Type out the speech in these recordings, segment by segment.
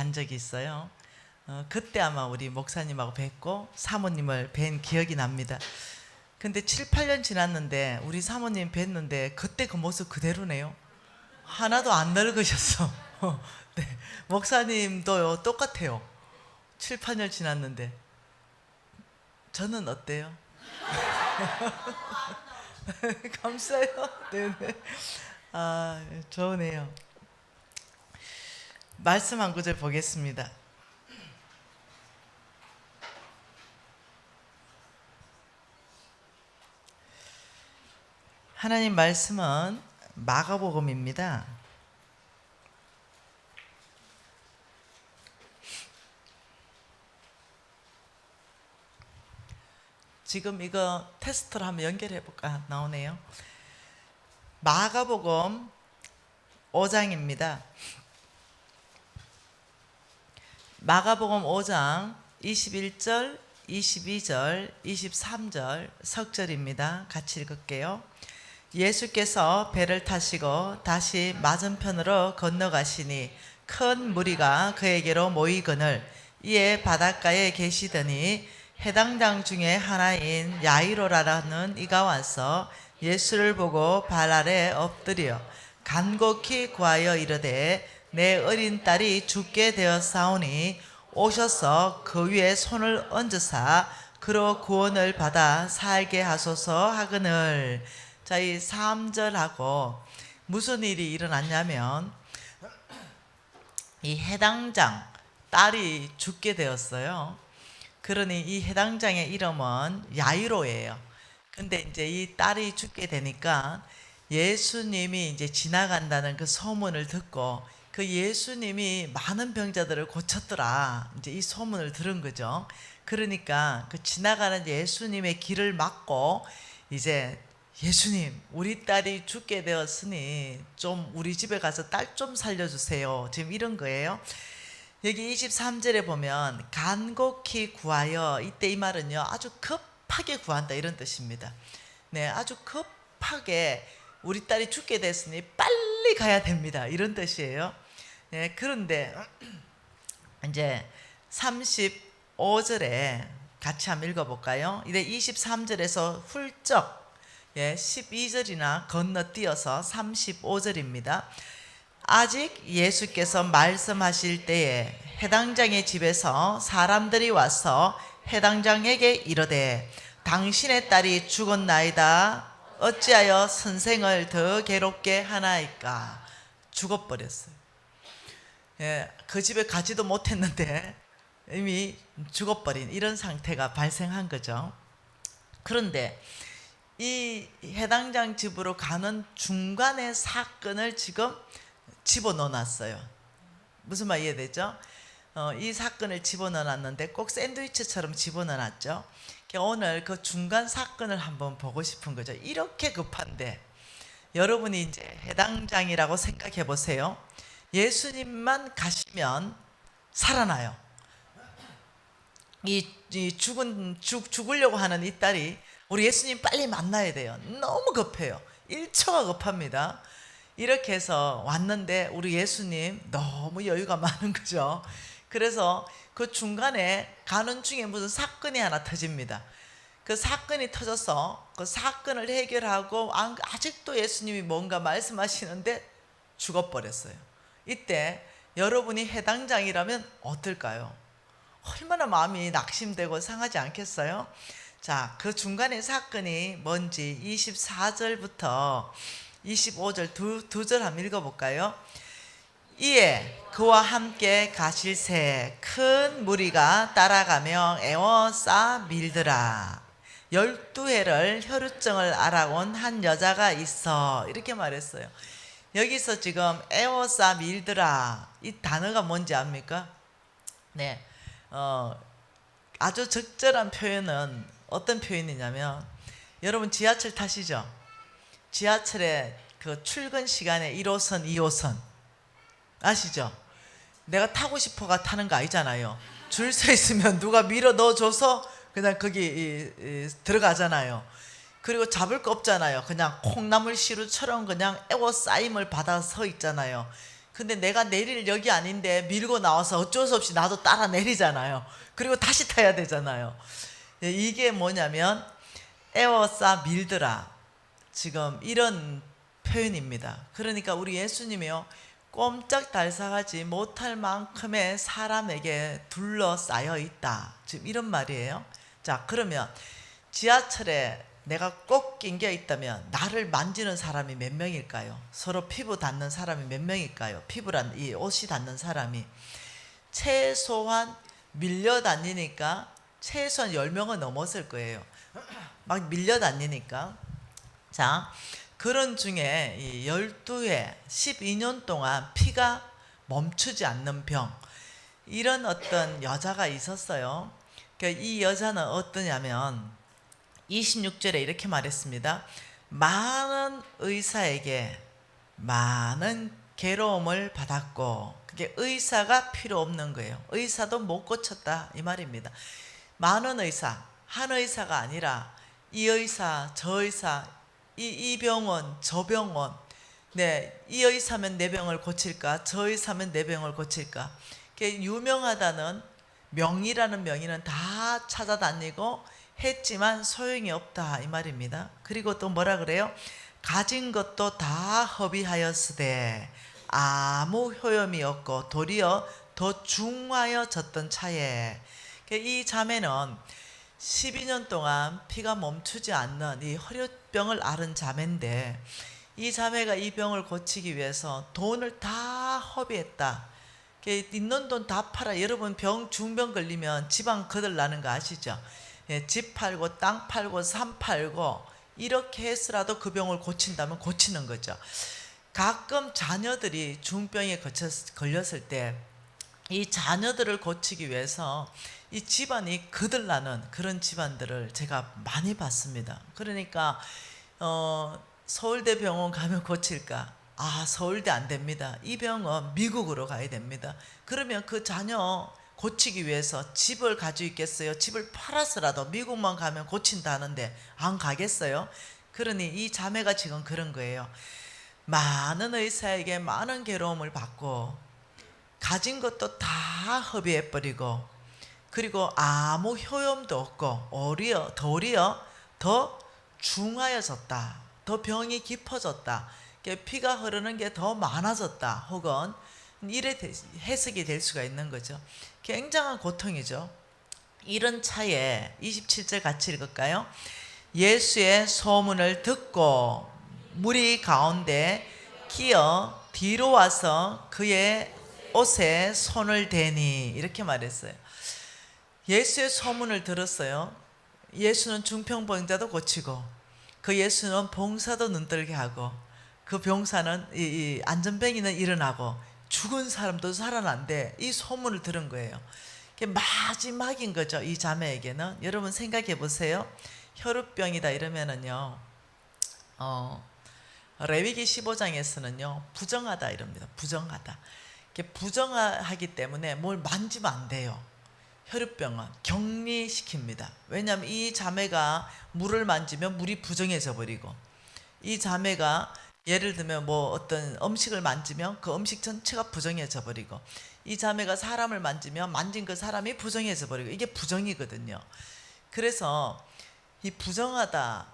간 적이 있어요. 그때 아마 우리 목사님하고 뵙고 사모님을 뵌 기억이 납니다. 근데 7, 8년 지났는데 우리 사모님 뵀는데 그때 그 모습 그대로네요. 하나도 안 늙으셨어. 네. 목사님도요, 똑같아요. 7, 8년 지났는데. 저는 어때요? 감사해요. 네네. 아, 좋으네요. 말씀 한 구절 보겠습니다. 하나님 말씀은 마가복음입니다. 지금 이거 테스트로 한번 연결해 볼까? 나오네요. 마가복음 5장입니다. 마가복음 5장 21절, 22절, 23절 석절입니다. 같이 읽을게요. 예수께서 배를 타시고 다시 맞은편으로 건너가시니 큰 무리가 그에게로 모이거늘 이에 바닷가에 계시더니 해당장 중에 하나인 야이로라는 이가 와서 예수를 보고 발 아래 엎드려 간곡히 구하여 이르되 내 어린 딸이 죽게 되었사오니 오셔서 그 위에 손을 얹으사 그로 구원을 받아 살게 하소서 하거늘. 자, 이 3절하고 무슨 일이 일어났냐면 이 해당장 딸이 죽게 되었어요. 그러니 이 해당장의 이름은 야이로예요. 근데 이제 이 딸이 죽게 되니까 예수님이 이제 지나간다는 그 소문을 듣고 그 예수님이 많은 병자들을 고쳤더라. 이제 이 소문을 들은 거죠. 그러니까 그 지나가는 예수님의 길을 막고 이제 예수님, 우리 딸이 죽게 되었으니 좀 우리 집에 가서 딸 좀 살려주세요. 지금 이런 거예요. 여기 23절에 보면 간곡히 구하여, 이때 이 말은요 아주 급하게 구한다 이런 뜻입니다. 네, 아주 급하게 우리 딸이 죽게 됐으니 빨리 가야 됩니다 이런 뜻이에요. 네, 그런데 이제 35절에 같이 한번 읽어볼까요? 이제 23절에서 훌쩍 12절이나 건너뛰어서 35절입니다. 아직 예수께서 말씀하실 때에 해당장의 집에서 사람들이 와서 해당장에게 이르되 당신의 딸이 죽었나이다. 어찌하여 선생을 더 괴롭게 하나이까? 죽어버렸어요. 그 집에 가지도 못했는데 이미 죽어버린 이런 상태가 발생한 거죠. 그런데 이 해당장 집으로 가는 중간의 사건을 지금 집어넣어놨어요. 무슨 말 이해되죠? 이 사건을 집어넣어놨는데 꼭 샌드위치처럼 집어넣어놨죠. 오늘 그 중간 사건을 한번 보고 싶은 거죠. 이렇게 급한데 여러분이 이제 해당장이라고 생각해 보세요. 예수님만 가시면 살아나요. 죽으려고 하는 이 딸이 우리 예수님 빨리 만나야 돼요. 너무 급해요. 1초가 급합니다. 이렇게 해서 왔는데 우리 예수님 너무 여유가 많은 거죠. 그래서 그 중간에 가는 중에 무슨 사건이 하나 터집니다. 그 사건이 터져서 그 사건을 해결하고 아직도 예수님이 뭔가 말씀하시는데 죽어버렸어요. 이때 여러분이 해당장이라면 어떨까요? 얼마나 마음이 낙심되고 상하지 않겠어요? 자, 그 중간의 사건이 뭔지 24절부터 25절 두 절 한번 읽어볼까요? 이에 그와 함께 가실새 큰 무리가 따라가며 애워싸 밀더라. 12해를 혈루증을 앓아온 한 여자가 있어. 이렇게 말했어요. 여기서 지금 애워싸 밀더라 이 단어가 뭔지 압니까? 네, 아주 적절한 표현은 어떤 표현이냐면 여러분 지하철 타시죠? 지하철에 그 출근 시간에 1호선, 2호선 아시죠? 내가 타고 싶어가 타는 거 아니잖아요. 줄 서 있으면 누가 밀어 넣어줘서 그냥 거기 들어가잖아요. 그리고 잡을 거 없잖아요. 그냥 콩나물 시루처럼 그냥 에워싸임을 받아 서 있잖아요. 근데 내가 내릴 역이 아닌데 밀고 나와서 어쩔 수 없이 나도 따라 내리잖아요. 그리고 다시 타야 되잖아요. 이게 뭐냐면 에워싸 밀더라, 지금 이런 표현입니다. 그러니까 우리 예수님이요, 꼼짝달싹하지 못할 만큼의 사람에게 둘러싸여 있다, 지금 이런 말이에요. 자, 그러면 지하철에 내가 꼭 낑겨 있다면 나를 만지는 사람이 몇 명일까요? 서로 피부 닿는 사람이 몇 명일까요? 피부란 이 옷이 닿는 사람이 최소한 밀려 다니니까 최소한 10명은 넘었을 거예요. 막 밀려 다니니까. 자, 그런 중에 이 12회 12년 동안 피가 멈추지 않는 병, 이런 어떤 여자가 있었어요. 그러니까 이 여자는 어떠냐면 26절에 이렇게 말했습니다. 많은 의사에게 많은 괴로움을 받았고, 그게 의사가 필요 없는 거예요. 의사도 못 고쳤다 이 말입니다. 많은 의사, 한 의사가 아니라 이 의사, 저 의사, 이 병원, 저 병원, 네, 이 의사면 내 병을 고칠까, 저 의사면 내 병을 고칠까. 유명하다는 명의라는 명의는 다 찾아다니고 했지만 소용이 없다 이 말입니다. 그리고 또 뭐라 그래요? 가진 것도 다 허비하였으되 아무 효험이 없고 도리어 더 중하여졌던 차에, 이 자매는 12년 동안 피가 멈추지 않는 이 혈류병을 앓은 자매인데, 이 자매가 이 병을 고치기 위해서 돈을 다 허비했다. 있는 돈 다 팔아. 여러분 중병 걸리면 지방 거들나는 거 아시죠? 집 팔고 땅 팔고 산 팔고 이렇게 해서라도 그 병을 고친다면 고치는 거죠. 가끔 자녀들이 중병에 걸렸을 때 이 자녀들을 고치기 위해서 이 집안이 거들나는 그런 집안들을 제가 많이 봤습니다. 그러니까 서울대 병원 가면 고칠까? 아, 서울대 안 됩니다. 이 병원 미국으로 가야 됩니다. 그러면 그 자녀 고치기 위해서 집을 가지고 있겠어요? 집을 팔아서라도 미국만 가면 고친다는데 안 가겠어요? 그러니 이 자매가 지금 그런 거예요. 많은 의사에게 많은 괴로움을 받고 가진 것도 다 허비해버리고, 그리고 아무 효험도 없고 도리어 더 중하여졌다, 더 병이 깊어졌다, 피가 흐르는 게 더 많아졌다, 혹은 이래 해석이 될 수가 있는 거죠. 굉장한 고통이죠. 이런 차에 27절 같이 읽을까요? 예수의 소문을 듣고 무리 가운데 기어 뒤로 와서 그의 옷에 손을 대니, 이렇게 말했어요. 예수의 소문을 들었어요. 예수는 중풍병자도 고치고, 그 예수는 봉사도 눈뜨게 하고, 그 병사는 이 안전병이는 일어나고 죽은 사람도 살아난대. 이 소문을 들은 거예요. 마지막인 거죠, 이 자매에게는. 여러분 생각해 보세요. 혈우병이다 이러면은요, 레위기 15장에서는요 부정하다 이럽니다. 부정하다. 부정하기 때문에 뭘 만지면 안 돼요. 혈우병은 격리시킵니다. 왜냐하면 이 자매가 물을 만지면 물이 부정해져 버리고, 이 자매가 예를 들면 뭐 어떤 음식을 만지면 그 음식 전체가 부정해져 버리고, 이 자매가 사람을 만지면 만진 그 사람이 부정해져 버리고, 이게 부정이거든요. 그래서 이 부정하다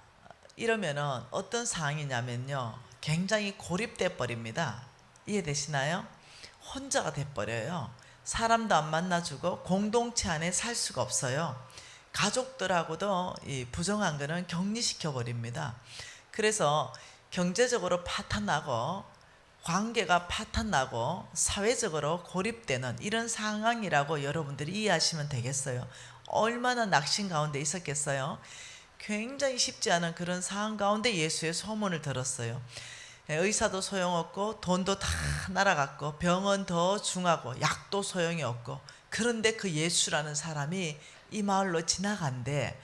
이러면은 어떤 상황이냐면요, 굉장히 고립돼 버립니다. 이해되시나요? 혼자가 돼 버려요. 사람도 안 만나주고 공동체 안에 살 수가 없어요. 가족들하고도 이 부정한 거는 격리시켜 버립니다. 그래서 경제적으로 파탄나고 관계가 파탄나고 사회적으로 고립되는 이런 상황이라고 여러분들이 이해하시면 되겠어요. 얼마나 낙심 가운데 있었겠어요. 굉장히 쉽지 않은 그런 상황 가운데 예수의 소문을 들었어요. 의사도 소용없고 돈도 다 날아갔고 병은 더 중하고 약도 소용이 없고, 그런데 그 예수라는 사람이 이 마을로 지나간대.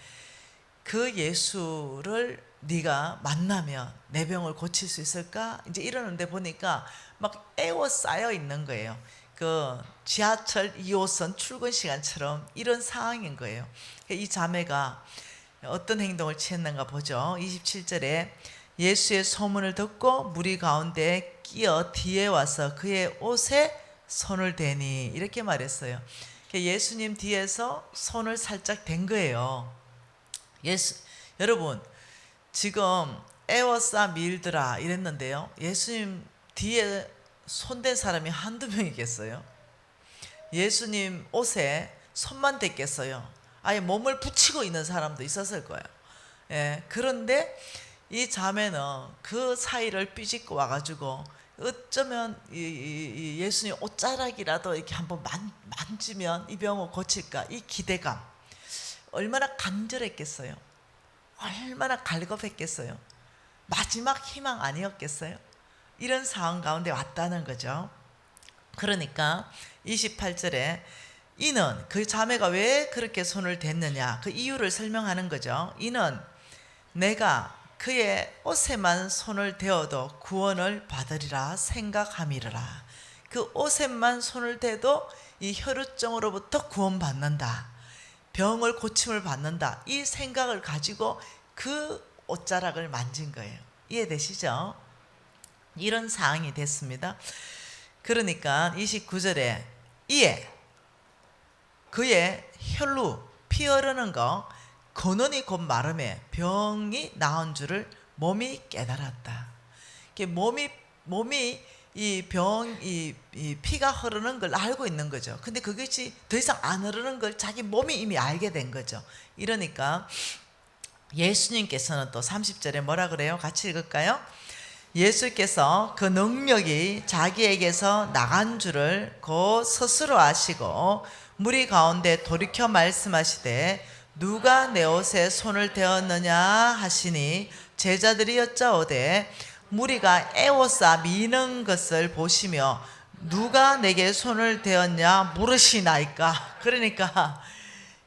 그 예수를 네가 만나면 내 병을 고칠 수 있을까? 이제 이러는데 보니까 막 에워싸여 있는 거예요. 그 지하철 2호선 출근 시간처럼 이런 상황인 거예요. 이 자매가 어떤 행동을 취했는가 보죠. 27절에 예수의 소문을 듣고 무리 가운데 끼어 뒤에 와서 그의 옷에 손을 대니 이렇게 말했어요. 예수님 뒤에서 손을 살짝 댄 거예요. 여러분 지금 에워싸 밀드라 이랬는데요. 예수님 뒤에 손댄 사람이 한두 명이겠어요? 예수님 옷에 손만 댔겠어요? 아예 몸을 붙이고 있는 사람도 있었을 거예요. 예, 그런데 이 자매는 그 사이를 삐짓고 와가지고 어쩌면 이 예수님 옷자락이라도 이렇게 한번 만지면 이 병을 고칠까, 이 기대감 얼마나 간절했겠어요. 얼마나 갈급했겠어요. 마지막 희망 아니었겠어요? 이런 상황 가운데 왔다는 거죠. 그러니까 28절에 이는, 그 자매가 왜 그렇게 손을 댔느냐 그 이유를 설명하는 거죠. 이는 내가 그의 옷에만 손을 대어도 구원을 받으리라 생각함이라. 그 옷에만 손을 대도 이 혈루증으로부터 구원받는다, 병을 고침을 받는다, 이 생각을 가지고 그 옷자락을 만진 거예요. 이해되시죠? 이런 상황이 됐습니다. 그러니까 29절에 이에 그의 혈루 피 흐르는 거 근원이 곧 마름에 병이 나은 줄을 몸이 깨달았다. 몸이 이 피가 흐르는 걸 알고 있는 거죠. 근데 그것이 더 이상 안 흐르는 걸 자기 몸이 이미 알게 된 거죠. 이러니까 예수님께서는 또 30절에 뭐라 그래요? 같이 읽을까요? 예수께서 그 능력이 자기에게서 나간 줄을 곧 스스로 아시고 무리 가운데 돌이켜 말씀하시되 누가 내 옷에 손을 대었느냐 하시니 제자들이 여짜오되 무리가 에워싸 미는 것을 보시며 누가 내게 손을 대었냐 물으시나이까. 그러니까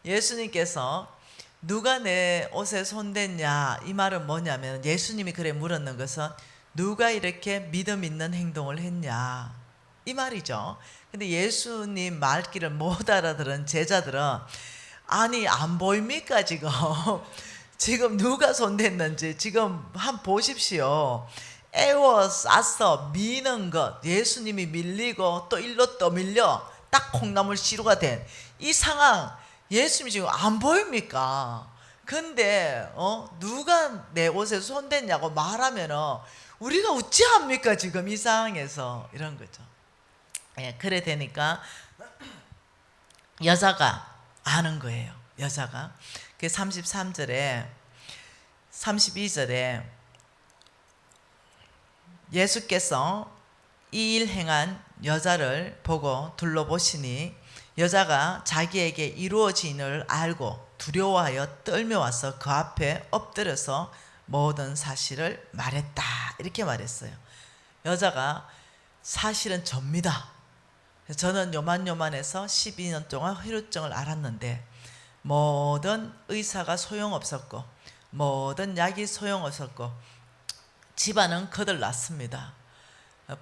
예수님께서 누가 내 옷에 손댔냐 이 말은 뭐냐면, 예수님이 그래 물었는 것은 누가 이렇게 믿음 있는 행동을 했냐 이 말이죠. 근데 예수님 말귀를 못 알아들은 제자들은 아니 안 보입니까 지금 지금 누가 손댔는지 지금 한번 보십시오. 에워싸서 미는 것, 예수님이 밀리고 또 일로 또 밀려 딱 콩나물 시루가 된 이 상황 예수님이 지금 안 보입니까? 근데 누가 내 옷에 손댔냐고 말하면은 우리가 어찌합니까 지금 이 상황에서. 이런 거죠. 예, 그래 되니까 여자가 아는 거예요. 여자가 그 33절에 32절에 예수께서 이 일 행한 여자를 보고 둘러보시니 여자가 자기에게 이루어진을 알고 두려워하여 떨며 와서 그 앞에 엎드려서 모든 사실을 말했다 이렇게 말했어요. 여자가 사실은 접니다. 저는 요만요만해서 12년 동안 혈루증을 앓았는데 모든 의사가 소용없었고 모든 약이 소용없었고 집안은 거들났습니다.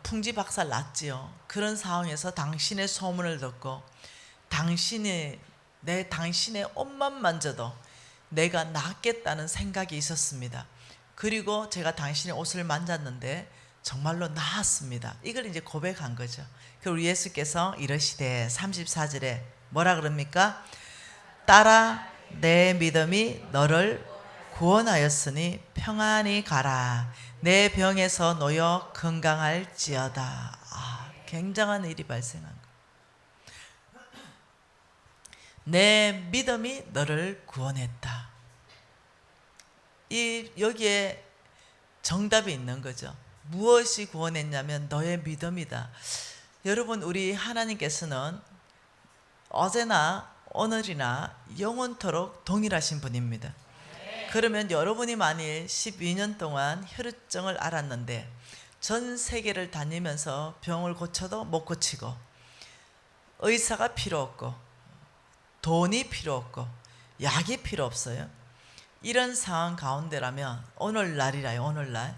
풍지박살 났지요. 그런 상황에서 당신의 소문을 듣고 당신의 옷만 만져도 내가 낫겠다는 생각이 있었습니다. 그리고 제가 당신의 옷을 만졌는데 정말로 나았습니다. 이걸 이제 고백한 거죠. 우리 예수께서 이러시되 34절에 뭐라 그럽니까? 딸아 내 믿음이 너를 구원하였으니 평안히 가라. 내 병에서 놓여 건강할지어다. 굉장한 일이 발생한 거. 내 믿음이 너를 구원했다. 여기에 정답이 있는 거죠. 무엇이 구원했냐면 너의 믿음이다. 여러분 우리 하나님께서는 어제나 오늘이나 영원토록 동일하신 분입니다. 그러면 여러분이 만일 12년 동안 혈루증을 앓았는데 전 세계를 다니면서 병을 고쳐도 못 고치고 의사가 필요 없고 돈이 필요 없고 약이 필요 없어요. 이런 상황 가운데라면 오늘날이라요. 오늘날.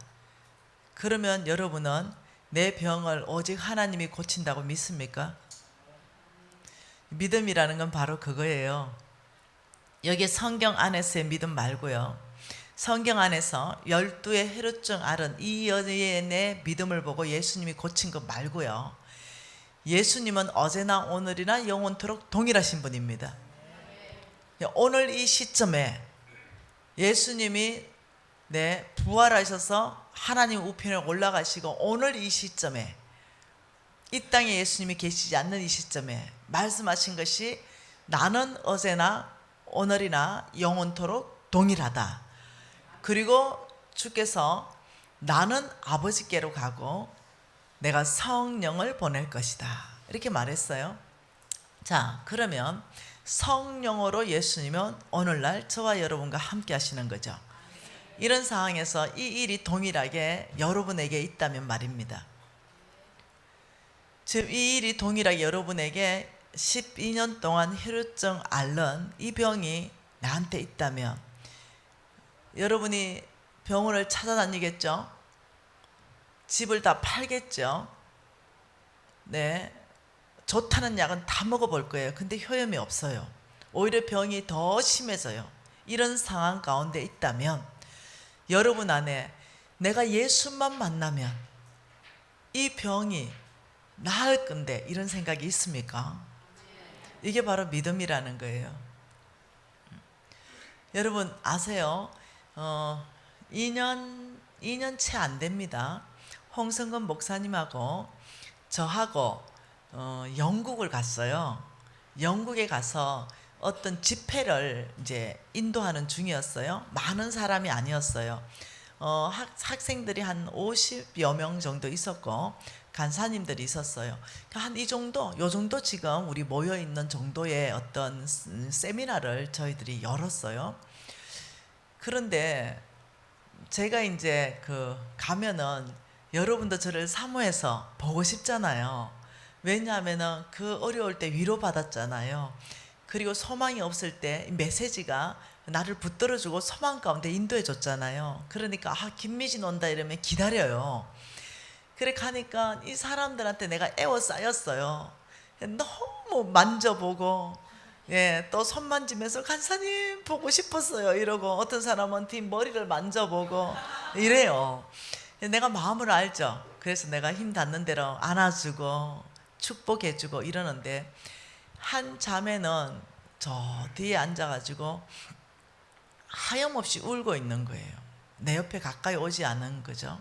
그러면 여러분은 내 병을 오직 하나님이 고친다고 믿습니까? 믿음이라는 건 바로 그거예요. 여기 성경 안에서의 믿음 말고요. 성경 안에서 12의 혈루증 앓은 이 여인의 믿음을 보고 예수님이 고친 것 말고요. 예수님은 어제나 오늘이나 영원토록 동일하신 분입니다. 오늘 이 시점에 예수님이 부활하셔서 하나님 우편에 올라가시고 오늘 이 시점에 이 땅에 예수님이 계시지 않는 이 시점에 말씀하신 것이 나는 어제나 오늘이나 영원토록 동일하다. 그리고 주께서 나는 아버지께로 가고 내가 성령을 보낼 것이다. 이렇게 말했어요. 자, 그러면 성령으로 예수님은 오늘날 저와 여러분과 함께 하시는 거죠. 이런 상황에서 이 일이 동일하게 여러분에게 있다면 말입니다. 즉 이 일이 동일하게 여러분에게 12년 동안 혈루증 앓는 이 병이 나한테 있다면 여러분이 병원을 찾아다니겠죠? 집을 다 팔겠죠? 네, 좋다는 약은 다 먹어볼 거예요. 근데 효험이 없어요. 오히려 병이 더 심해져요. 이런 상황 가운데 있다면 여러분 안에 내가 예수만 만나면 이 병이 나을 건데 이런 생각이 있습니까? 이게 바로 믿음이라는 거예요. 여러분 아세요? 2년 채 안 됩니다. 홍성근 목사님하고 저하고 영국을 갔어요. 영국에 가서 어떤 집회를 이제 인도하는 중이었어요. 많은 사람이 아니었어요. 학생들이 한 50여 명 정도 있었고 간사님들이 있었어요. 한 이 정도, 요 정도 지금 우리 모여 있는 정도의 어떤 세미나를 저희들이 열었어요. 그런데 제가 이제 가면은 여러분도 저를 사모해서 보고 싶잖아요. 왜냐하면은 그 어려울 때 위로받았잖아요. 그리고 소망이 없을 때 메시지가 나를 붙들어주고 소망 가운데 인도해 줬잖아요. 그러니까 김미진 온다 이러면 기다려요. 그래 가니까 이 사람들한테 내가 에워싸였어요. 너무 만져보고 또 손 만지면서 간사님 보고 싶었어요 이러고 어떤 사람은 뒷머리를 만져보고 이래요. 내가 마음을 알죠. 그래서 내가 힘 닿는 대로 안아주고 축복해주고 이러는데 한 자매는 저 뒤에 앉아가지고 하염없이 울고 있는 거예요. 내 옆에 가까이 오지 않은 거죠.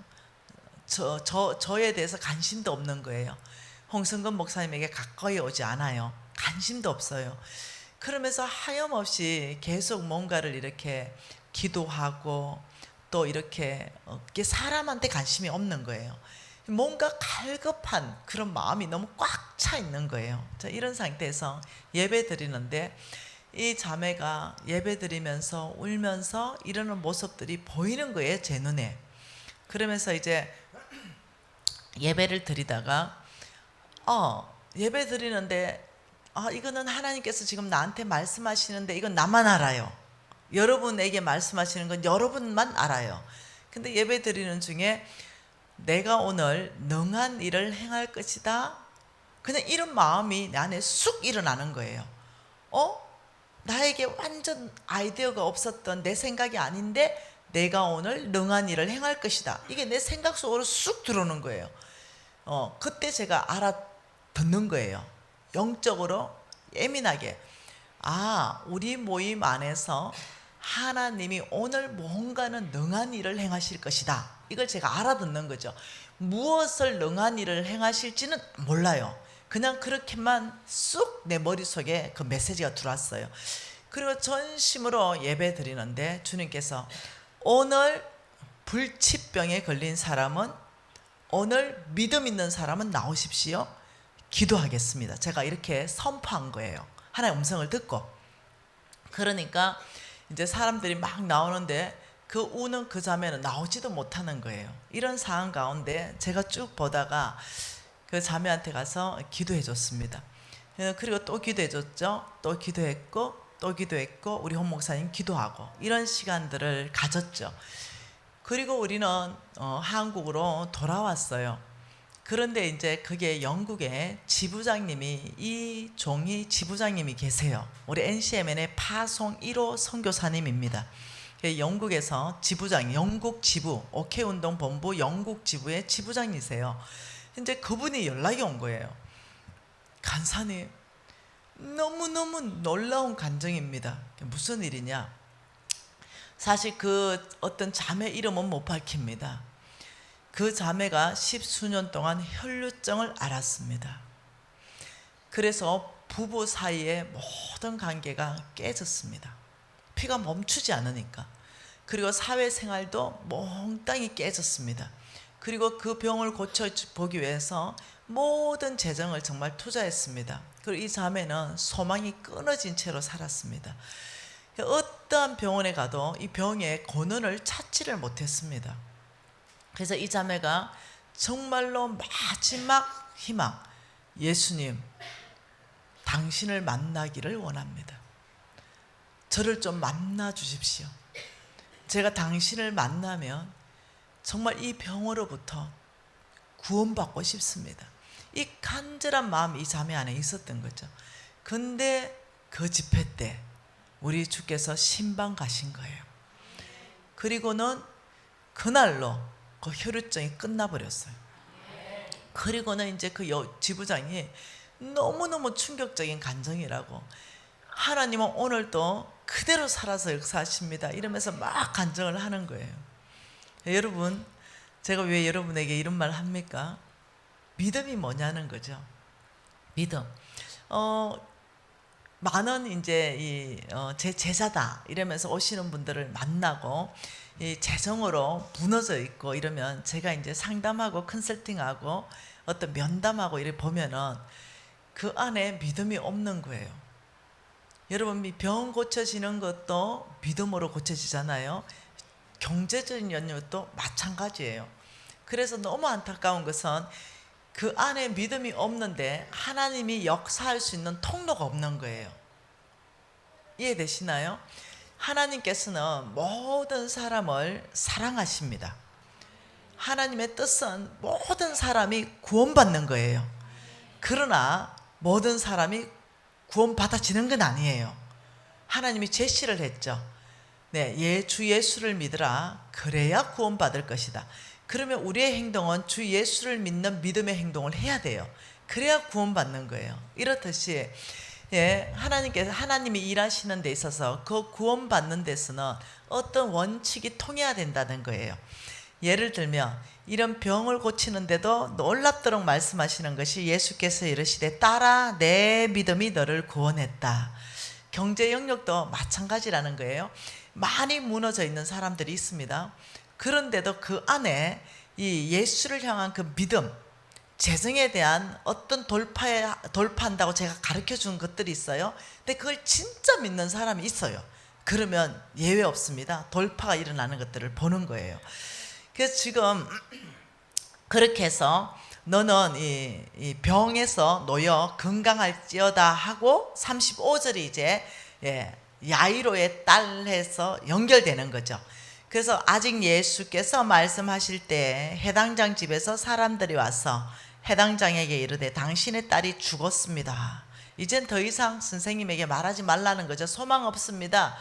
저에 대해서 관심도 없는 거예요. 홍성근 목사님에게 가까이 오지 않아요. 관심도 없어요. 그러면서 하염없이 계속 뭔가를 이렇게 기도하고 또 이렇게 사람한테 관심이 없는 거예요. 뭔가 갈급한 그런 마음이 너무 꽉 차 있는 거예요. 자, 이런 상태에서 예배 드리는데 이 자매가 예배 드리면서 울면서 이러는 모습들이 보이는 거예요, 제 눈에. 그러면서 이제 예배를 드리다가 예배 드리는데 이거는 하나님께서 지금 나한테 말씀하시는데 이건 나만 알아요. 여러분에게 말씀하시는 건 여러분만 알아요. 근데 예배 드리는 중에 내가 오늘 능한 일을 행할 것이다. 그냥 이런 마음이 내 안에 쑥 일어나는 거예요. 나에게 완전 아이디어가 없었던 내 생각이 아닌데 내가 오늘 능한 일을 행할 것이다. 이게 내 생각 속으로 쑥 들어오는 거예요. 그때 제가 알아듣는 거예요. 영적으로 예민하게. 우리 모임 안에서 하나님이 오늘 뭔가는 능한 일을 행하실 것이다. 이걸 제가 알아듣는 거죠. 무엇을 능한 일을 행하실지는 몰라요. 그냥 그렇게만 쑥 내 머릿속에 그 메시지가 들어왔어요. 그리고 전심으로 예배 드리는데 주님께서 오늘 불치병에 걸린 사람은, 오늘 믿음 있는 사람은 나오십시오. 기도하겠습니다. 제가 이렇게 선포한 거예요. 하나님의 음성을 듣고. 그러니까 이제 사람들이 막 나오는데 그 우는 그 자매는 나오지도 못하는 거예요. 이런 상황 가운데 제가 쭉 보다가 그 자매한테 가서 기도해 줬습니다. 그리고 또 기도해 줬죠. 또 기도했고 또 기도했고 우리 홍 목사님 기도하고 이런 시간들을 가졌죠. 그리고 우리는 한국으로 돌아왔어요. 그런데 이제 그게 영국에 지부장님이, 이 종이 지부장님이 계세요. 우리 NCMN의 파송 1호 선교사님입니다. 영국에서 지부장, 영국 지부, 오케이운동본부 영국 지부의 지부장이세요. 이제 그분이 연락이 온 거예요. 간사님, 너무너무 놀라운 간증입니다. 무슨 일이냐? 사실 그 어떤 자매 이름은 못 밝힙니다. 그 자매가 10수년 동안 혈루증을 앓았습니다. 그래서 부부 사이의 모든 관계가 깨졌습니다. 피가 멈추지 않으니까. 그리고 사회생활도 몽땅히 깨졌습니다. 그리고 그 병을 고쳐보기 위해서 모든 재정을 정말 투자했습니다. 그리고 이 자매는 소망이 끊어진 채로 살았습니다. 어떠한 병원에 가도 이 병의 근원을 찾지를 못했습니다. 그래서 이 자매가 정말로 마지막 희망, 예수님, 당신을 만나기를 원합니다. 저를 좀 만나 주십시오. 제가 당신을 만나면 정말 이 병으로부터 구원받고 싶습니다. 이 간절한 마음이 이 자매 안에 있었던 거죠. 근데 그 집회 때 우리 주께서 신방 가신 거예요. 그리고는 그날로 그 혈루증이 끝나버렸어요. 그리고는 이제 그 지부장이 너무너무 충격적인 간증이라고, 하나님은 오늘도 그대로 살아서 역사하십니다 이러면서 막 간증을 하는 거예요. 여러분, 제가 왜 여러분에게 이런 말 합니까? 믿음이 뭐냐는 거죠. 믿음. 많은 이제 제 제자다 이러면서 오시는 분들을 만나고 이 재정으로 무너져 있고 이러면 제가 이제 상담하고 컨설팅하고 어떤 면담하고 이렇게 보면은 그 안에 믿음이 없는 거예요. 여러분, 병 고쳐지는 것도 믿음으로 고쳐지잖아요. 경제적인 연유도 마찬가지예요. 그래서 너무 안타까운 것은 그 안에 믿음이 없는데 하나님이 역사할 수 있는 통로가 없는 거예요. 이해되시나요? 하나님께서는 모든 사람을 사랑하십니다. 하나님의 뜻은 모든 사람이 구원받는 거예요. 그러나 모든 사람이 구원받아지는 건 아니에요. 하나님이 제시를 했죠. 네, 주 예수를 믿으라. 그래야 구원받을 것이다. 그러면 우리의 행동은 주 예수를 믿는 믿음의 행동을 해야 돼요. 그래야 구원받는 거예요. 이렇듯이 하나님이 일하시는 데 있어서 그 구원받는 데서는 어떤 원칙이 통해야 된다는 거예요. 예를 들면 이런 병을 고치는데도 놀랍도록 말씀하시는 것이 예수께서 이르시되 딸아 내 믿음이 너를 구원했다. 경제 영역도 마찬가지라는 거예요. 많이 무너져 있는 사람들이 있습니다. 그런데도 그 안에 이 예수를 향한 그 믿음, 재정에 대한 어떤 돌파한다고 제가 가르쳐 준 것들이 있어요. 근데 그걸 진짜 믿는 사람이 있어요. 그러면 예외 없습니다. 돌파가 일어나는 것들을 보는 거예요. 그래서 지금 그렇게 해서 너는 이 병에서 놓여 건강할지어다 하고 35절이 이제 야이로의 딸 해서 연결되는 거죠. 그래서 아직 예수께서 말씀하실 때 해당장 집에서 사람들이 와서 해당장에게 이르되 당신의 딸이 죽었습니다. 이젠 더 이상 선생님에게 말하지 말라는 거죠. 소망 없습니다.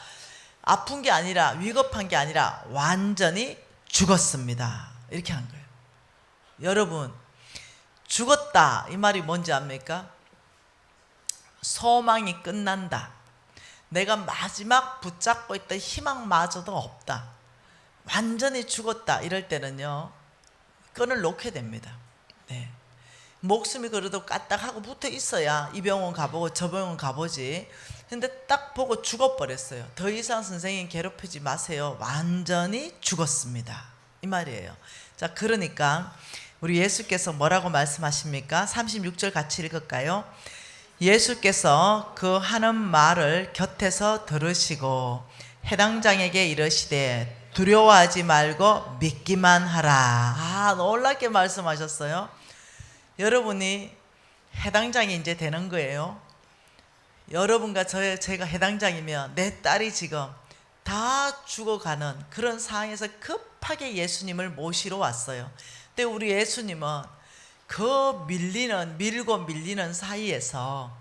아픈 게 아니라 위급한 게 아니라 완전히 죽었습니다. 이렇게 한 거예요. 여러분, 죽었다 이 말이 뭔지 압니까? 소망이 끝난다. 내가 마지막 붙잡고 있던 희망마저도 없다. 완전히 죽었다 이럴 때는요 끈을 놓게 됩니다. 네. 목숨이 그래도 까딱하고 붙어 있어야 이 병원 가보고 저 병원 가보지. 근데 딱 보고 죽어버렸어요. 더 이상 선생님 괴롭히지 마세요. 완전히 죽었습니다 이 말이에요. 자, 그러니까 우리 예수께서 뭐라고 말씀하십니까? 36절 같이 읽을까요? 예수께서 그 하는 말을 곁에서 들으시고 해당장에게 이르시되 두려워하지 말고 믿기만 하라. 놀랍게 말씀하셨어요. 여러분이 해당장이 이제 되는 거예요. 여러분과 제가 해당장이면 내 딸이 지금 다 죽어가는 그런 상황에서 급하게 예수님을 모시러 왔어요. 근데 우리 예수님은 그 밀고 밀리는 사이에서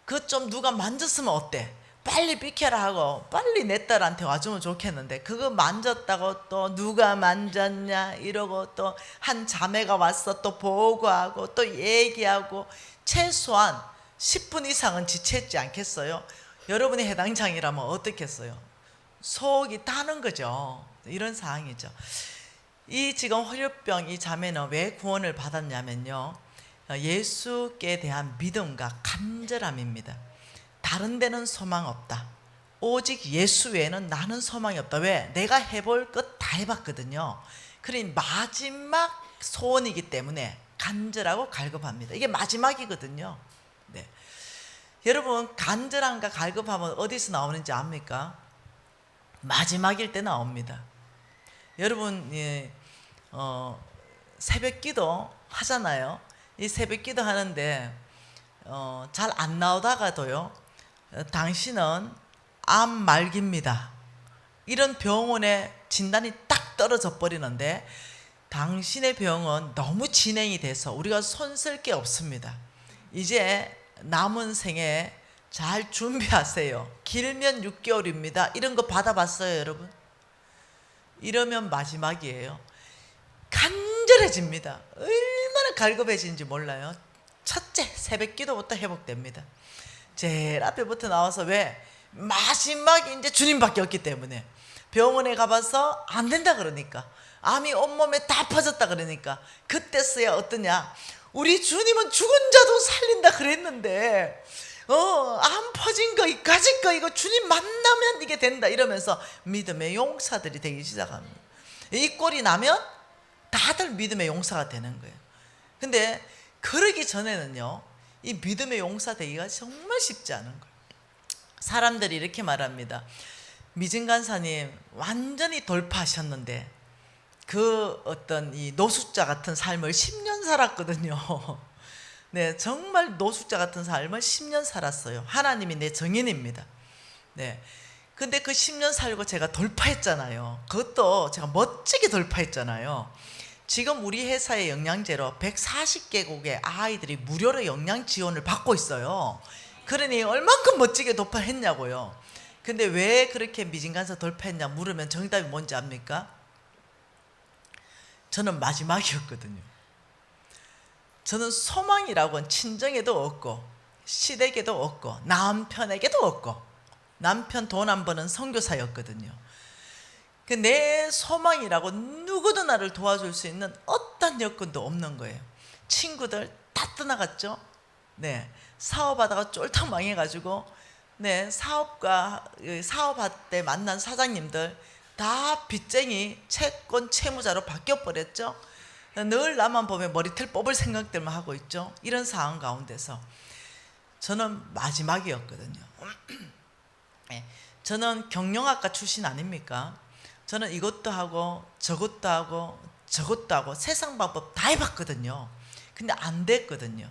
그 좀 누가 만졌으면 어때? 빨리 비켜라 하고 빨리 내 딸한테 와주면 좋겠는데 그거 만졌다고 또 누가 만졌냐 이러고 또 한 자매가 와서 또 보고하고 또 얘기하고 최소한 10분 이상은 지체했지 않겠어요? 여러분이 해당장이라면 어떻겠어요? 속이 타는 거죠. 이런 상황이죠. 이 지금 혈류병 이 자매는 왜 구원을 받았냐면요, 예수께 대한 믿음과 간절함입니다. 다른 데는 소망 없다. 오직 예수 외에는 나는 소망이 없다. 왜? 내가 해볼 것 다 해봤거든요. 그러니 마지막 소원이기 때문에 간절하고 갈급합니다. 이게 마지막이거든요. 네. 여러분, 간절함과 갈급함은 어디서 나오는지 압니까? 마지막일 때 나옵니다. 여러분, 새벽 기도 하잖아요. 이 새벽 기도 하는데 잘 안 나오다가도요, 당신은 암 말기입니다, 이런 병원에 진단이 딱 떨어져 버리는데 당신의 병은 너무 진행이 돼서 우리가 손쓸 게 없습니다. 이제 남은 생에 잘 준비하세요. 길면 6개월입니다. 이런 거 받아봤어요, 여러분? 이러면 마지막이에요. 간절해집니다. 얼마나 갈급해지는지 몰라요. 첫째, 새벽 기도부터 회복됩니다. 제일 앞에부터 나와서 왜? 마지막 이제 주님밖에 없기 때문에. 병원에 가봐서 안 된다 그러니까, 암이 온몸에 다 퍼졌다 그러니까 그때서야 어떠냐, 우리 주님은 죽은 자도 살린다 그랬는데 암 퍼진 거 가질 거 이거 주님 만나면 이게 된다 이러면서 믿음의 용사들이 되기 시작합니다. 이 꼴이 나면 다들 믿음의 용사가 되는 거예요. 근데 그러기 전에는요, 이 믿음의 용사 되기가 정말 쉽지 않은 거예요. 사람들이 이렇게 말합니다. 미진 간사님 완전히 돌파하셨는데 그 어떤 이 노숙자 같은 삶을 10년 살았거든요. 네, 정말 노숙자 같은 삶을 10년 살았어요. 하나님이 내 정인입니다. 네, 근데 그 10년 살고 제가 돌파했잖아요. 그것도 제가 멋지게 돌파했잖아요. 지금 우리 회사의 영양제로 140개국의 아이들이 무료로 영양 지원을 받고 있어요. 그러니 얼만큼 멋지게 돌파했냐고요. 근데 왜 그렇게 미진간사 돌파했냐 물으면 정답이 뭔지 압니까? 저는 마지막이었거든요. 저는 소망이라고는 친정에도 없고 시댁에도 없고 남편에게도 없고, 남편 돈 안 버는 선교사였거든요. 내 소망이라고 누구도 나를 도와줄 수 있는 어떤 여건도 없는 거예요. 친구들 다 떠나갔죠. 네, 사업하다가 쫄딱 망해가지고, 네, 사업할 때 만난 사장님들 다 빚쟁이 채권 채무자로 바뀌어버렸죠. 늘 나만 보면 머리털 뽑을 생각들만 하고 있죠. 이런 상황 가운데서 저는 마지막이었거든요. 저는 경영학과 출신 아닙니까? 저는 이것도 하고 저것도 하고 저것도 하고 세상 방법 다 해봤거든요. 근데 안 됐거든요.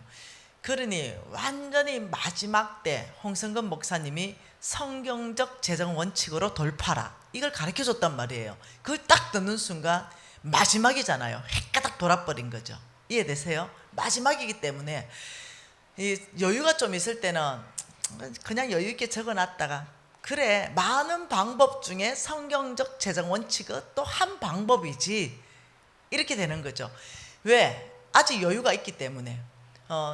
그러니 완전히 마지막 때 홍성근 목사님이 성경적 재정 원칙으로 돌파라, 이걸 가르쳐줬단 말이에요. 그걸 딱 듣는 순간 마지막이잖아요. 헷가닥 돌아버린 거죠. 이해되세요? 마지막이기 때문에 이 여유가 좀 있을 때는 그냥 여유 있게 적어놨다가, 그래, 많은 방법 중에 성경적 재정 원칙은 또 한 방법이지, 이렇게 되는 거죠. 왜? 아직 여유가 있기 때문에.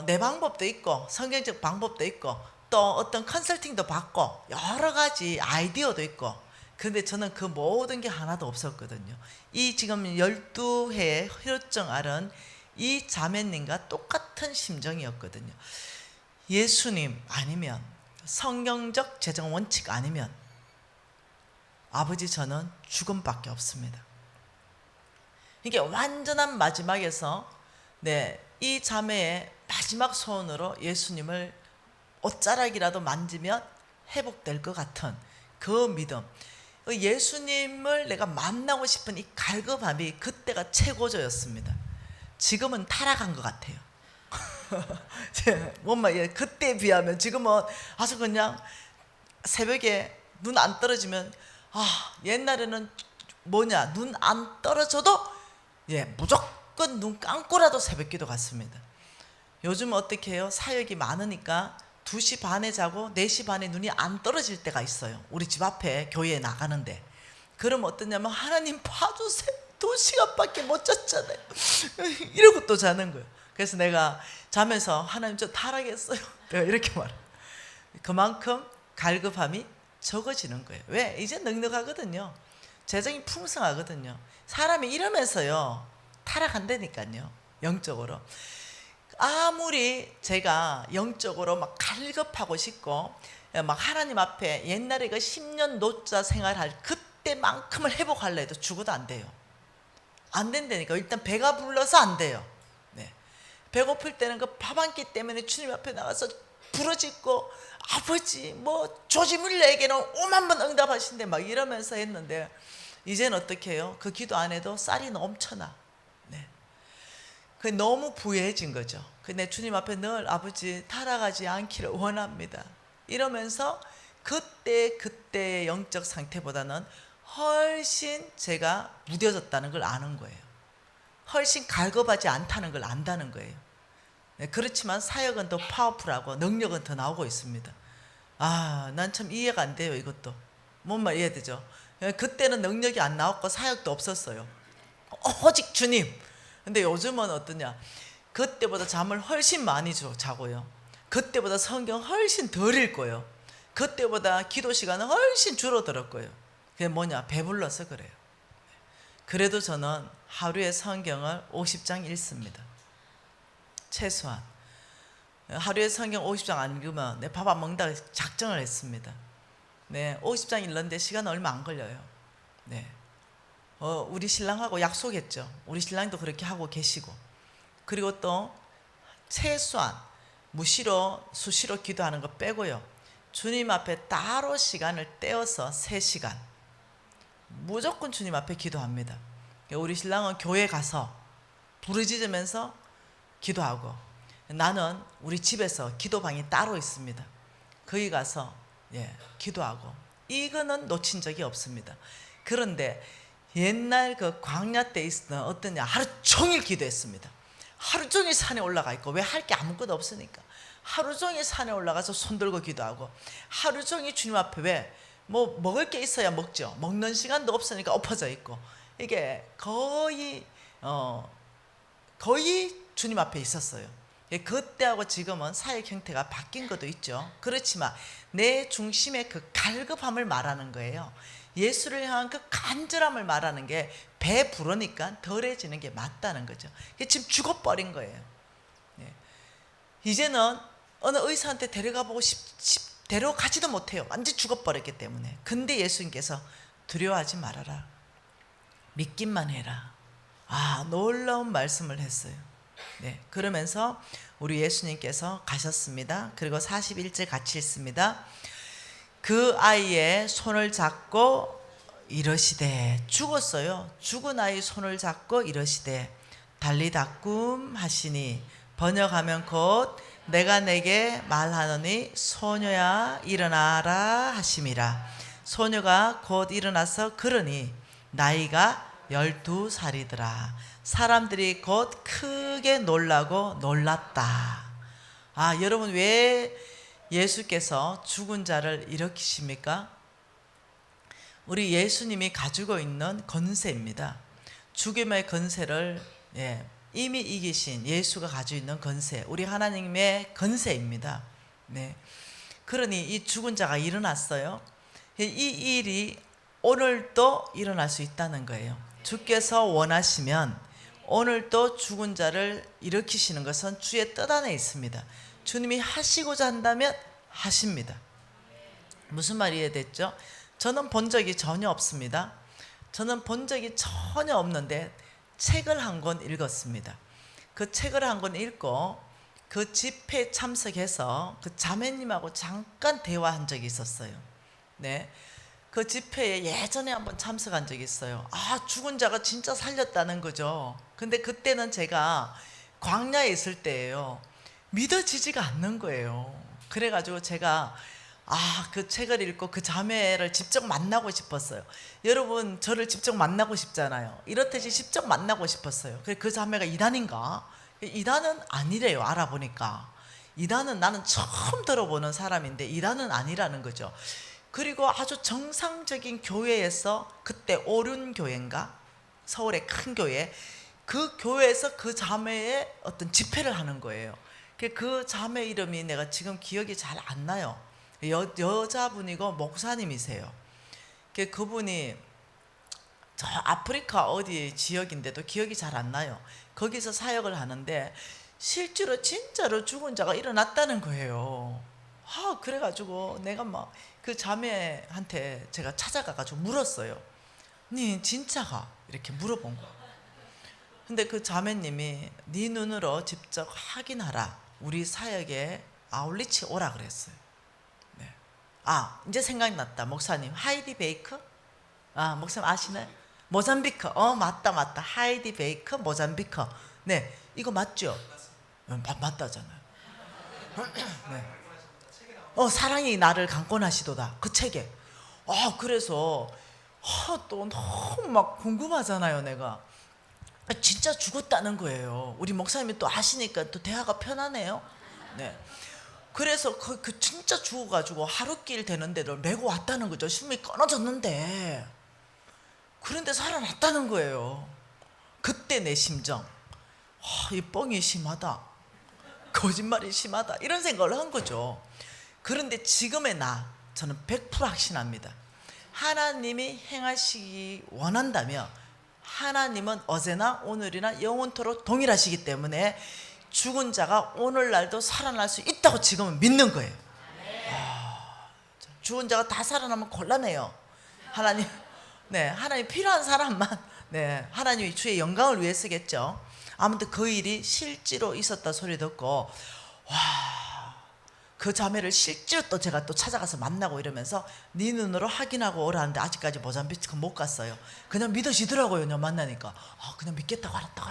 내 방법도 있고 성경적 방법도 있고 또 어떤 컨설팅도 받고 여러 가지 아이디어도 있고. 근데 저는 그 모든 게 하나도 없었거든요. 이 지금 12회의 혈루증 앓은 이 자매님과 똑같은 심정이었거든요. 예수님 아니면 성경적 재정 원칙 아니면 아버지 저는 죽음밖에 없습니다. 이게 완전한 마지막에서, 네, 이 자매의 마지막 소원으로 예수님을 옷자락이라도 만지면 회복될 것 같은 그 믿음, 예수님을 내가 만나고 싶은 이 갈급함이 그때가 최고조였습니다. 지금은 타락한 것 같아요. 뭔가 그때에 비하면 지금은 아주 그냥 새벽에 눈 안 떨어지면, 옛날에는 뭐냐, 눈 안 떨어져도 무조건 눈 감고라도 새벽기도 갔습니다. 요즘 어떻게 해요? 사역이 많으니까 2시 반에 자고 4시 반에 눈이 안 떨어질 때가 있어요. 우리 집 앞에 교회에 나가는데. 그럼 어떠냐면 하나님 봐주세요. 2시간밖에 못 잤잖아요. 이러고 또 자는 거예요. 그래서 내가 자면서 하나님 저 타락했어요. 내가 이렇게 말해요. 그만큼 갈급함이 적어지는 거예요. 왜? 이제 넉넉하거든요. 재정이 풍성하거든요. 사람이 이러면서요 타락한다니까요. 영적으로. 아무리 제가 영적으로 막 갈급하고 싶고 막 하나님 앞에 옛날에 그 10년 노자 생활할 그때만큼을 회복하려 해도 죽어도 안 돼요. 안 된다니까. 일단 배가 불러서 안 돼요. 네. 배고플 때는 그 밥 한 끼 때문에 주님 앞에 나가서 부르짖고 아버지 뭐 조지물레에게는 5만 번 응답하신대 막 이러면서 했는데 이제는 어떻게 해요? 그 기도 안 해도 쌀이 넘쳐나. 네. 그 너무 부유해진 거죠. 근데 주님 앞에 늘 아버지 타락하지 않기를 원합니다. 이러면서 그때의 영적 상태보다는 훨씬 제가 무뎌졌다는 걸 아는 거예요. 훨씬 갈급하지 않다는 걸 안다는 거예요. 네, 그렇지만 사역은 더 파워풀하고 능력은 더 나오고 있습니다. 아, 난 참 이해가 안 돼요. 이것도 뭔 말 이해되죠? 그때는 능력이 안 나왔고 사역도 없었어요. 오직 주님. 근데 요즘은 어떠냐? 그때보다 잠을 훨씬 많이 자고요. 그때보다 성경 훨씬 덜 읽고요. 그때보다 기도 시간은 훨씬 줄어들었고요. 그게 뭐냐? 배불러서 그래요. 그래도 저는 하루에 성경을 50장 읽습니다. 최소한. 하루에 성경 50장 안 읽으면 내 밥 안 먹는다 작정을 했습니다. 네, 50장 읽는데 시간 얼마 안 걸려요. 네. 우리 신랑하고 약속했죠. 우리 신랑도 그렇게 하고 계시고. 그리고 또 최소한 무시로 수시로 기도하는 거 빼고요. 주님 앞에 따로 시간을 떼어서 3시간 무조건 주님 앞에 기도합니다. 우리 신랑은 교회 가서 부르짖으면서 기도하고 나는 우리 집에서 기도방이 따로 있습니다. 거기 가서 기도하고 이거는 놓친 적이 없습니다. 그런데 옛날 그 광야 때 있었던 어떠냐 하루 종일 기도했습니다. 하루 종일 산에 올라가 있고 왜 할 게 아무것도 없으니까 하루 종일 산에 올라가서 손 들고 기도하고 하루 종일 주님 앞에 왜 뭐 먹을 게 있어야 먹죠. 먹는 시간도 없으니까 엎어져 있고 이게 거의 주님 앞에 있었어요. 그때하고 지금은 사역 형태가 바뀐 것도 있죠. 그렇지만 내 중심의 그 갈급함을 말하는 거예요. 예수를 향한 그 간절함을 말하는 게 배 부르니까 덜해지는 게 맞다는 거죠. 지금 죽어버린 거예요. 이제는 어느 의사한테 데려가보고 데려가지도 못해요. 완전 죽어버렸기 때문에. 근데 예수님께서 두려워하지 말아라. 믿기만 해라. 아, 놀라운 말씀을 했어요. 네, 그러면서 우리 예수님께서 가셨습니다. 그리고 41절 같이 읽습니다. 그 아이의 손을 잡고 이러시되 죽었어요. 죽은 아이 손을 잡고 이러시되 달리다꿈 하시니 번역하면 곧 내가 내게 말하노니 소녀야 일어나라 하심이라. 소녀가 곧 일어나서 걸으니 나이가 12살이더라. 사람들이 곧 크게 놀라고 놀랐다. 아, 여러분 왜 예수께서 죽은 자를 일으키십니까? 우리 예수님이 가지고 있는 권세입니다. 죽음의 권세를 이미 이기신 예수가 가지고 있는 권세, 우리 하나님의 권세입니다. 네. 그러니 이 죽은 자가 일어났어요. 이 일이 오늘도 일어날 수 있다는 거예요. 주께서 원하시면 오늘도 죽은 자를 일으키시는 것은 주의 뜻 안에 있습니다. 주님이 하시고자 한다면 하십니다. 무슨 말이 이해됐죠? 저는 본 적이 전혀 없습니다. 저는 본 적이 전혀 없는데 책을 한 권 읽었습니다. 그 책을 한 권 읽고 그 집회에 참석해서 그 자매님하고 잠깐 대화한 적이 있었어요. 네. 그 집회에 예전에 한번 참석한 적이 있어요. 아, 죽은 자가 진짜 살렸다는 거죠. 근데 그때는 제가 광야에 있을 때예요. 믿어지지가 않는 거예요. 그래가지고 제가 그 책을 읽고 그 자매를 직접 만나고 싶었어요. 여러분 저를 직접 만나고 싶잖아요. 이렇듯이 직접 만나고 싶었어요. 그 자매가 이단인가? 이단은 아니래요. 알아보니까 이단은 나는 처음 들어보는 사람인데 이단은 아니라는 거죠. 그리고 아주 정상적인 교회에서 그때 오륜교회인가 서울의 큰 교회, 그 교회에서 그 자매의 어떤 집회를 하는 거예요. 그 자매 이름이 내가 지금 기억이 잘 안 나요. 여자분이고 목사님이세요. 그분이 저 아프리카 어디 지역인데도 기억이 잘 안 나요. 거기서 사역을 하는데 실제로 진짜로 죽은 자가 일어났다는 거예요. 그래가지고 내가 막 그 자매한테 제가 찾아가가지고 물었어요. 니 진짜가? 이렇게 물어본 거야. 근데 그 자매님이 네 눈으로 직접 확인하라. 우리 사역에 아울리치 오라 그랬어요. 네. 이제 생각이 났다. 목사님 하이디 베이커? 목사님 아시나요? 모잠비크. 맞다. 하이디 베이커 모잠비크. 네, 이거 맞죠? 맞다잖아요. 네. 사랑이 나를 강권하시도다. 그 책에. 그래서 또 너무 막 궁금하잖아요, 내가. 진짜 죽었다는 거예요. 우리 목사님이 또 아시니까 또 대화가 편하네요. 네. 그래서 그 진짜 죽어가지고 하루길 되는 데를 메고 왔다는 거죠. 숨이 끊어졌는데. 그런데 살아났다는 거예요. 그때 내 심정, 이 뻥이 심하다, 거짓말이 심하다, 이런 생각을 한 거죠. 그런데 지금의 저는 100% 확신합니다. 하나님이 행하시기 원한다면 하나님은 어제나 오늘이나 영원토록 동일하시기 때문에 죽은 자가 오늘날도 살아날 수 있다고 지금은 믿는 거예요. 죽은 자가 다 살아나면 곤란해요. 하나님, 네, 하나님 필요한 사람만, 네, 하나님이 주의 영광을 위해 쓰겠죠. 아무튼 그 일이 실제로 있었다 소리 듣고, 그 자매를 실제로 또 제가 또 찾아가서 만나고 이러면서 네 눈으로 확인하고 오라는데 아직까지 모잠비크 못 갔어요. 그냥 믿어지더라고요. 그냥 만나니까 그냥 믿겠다고 알았다고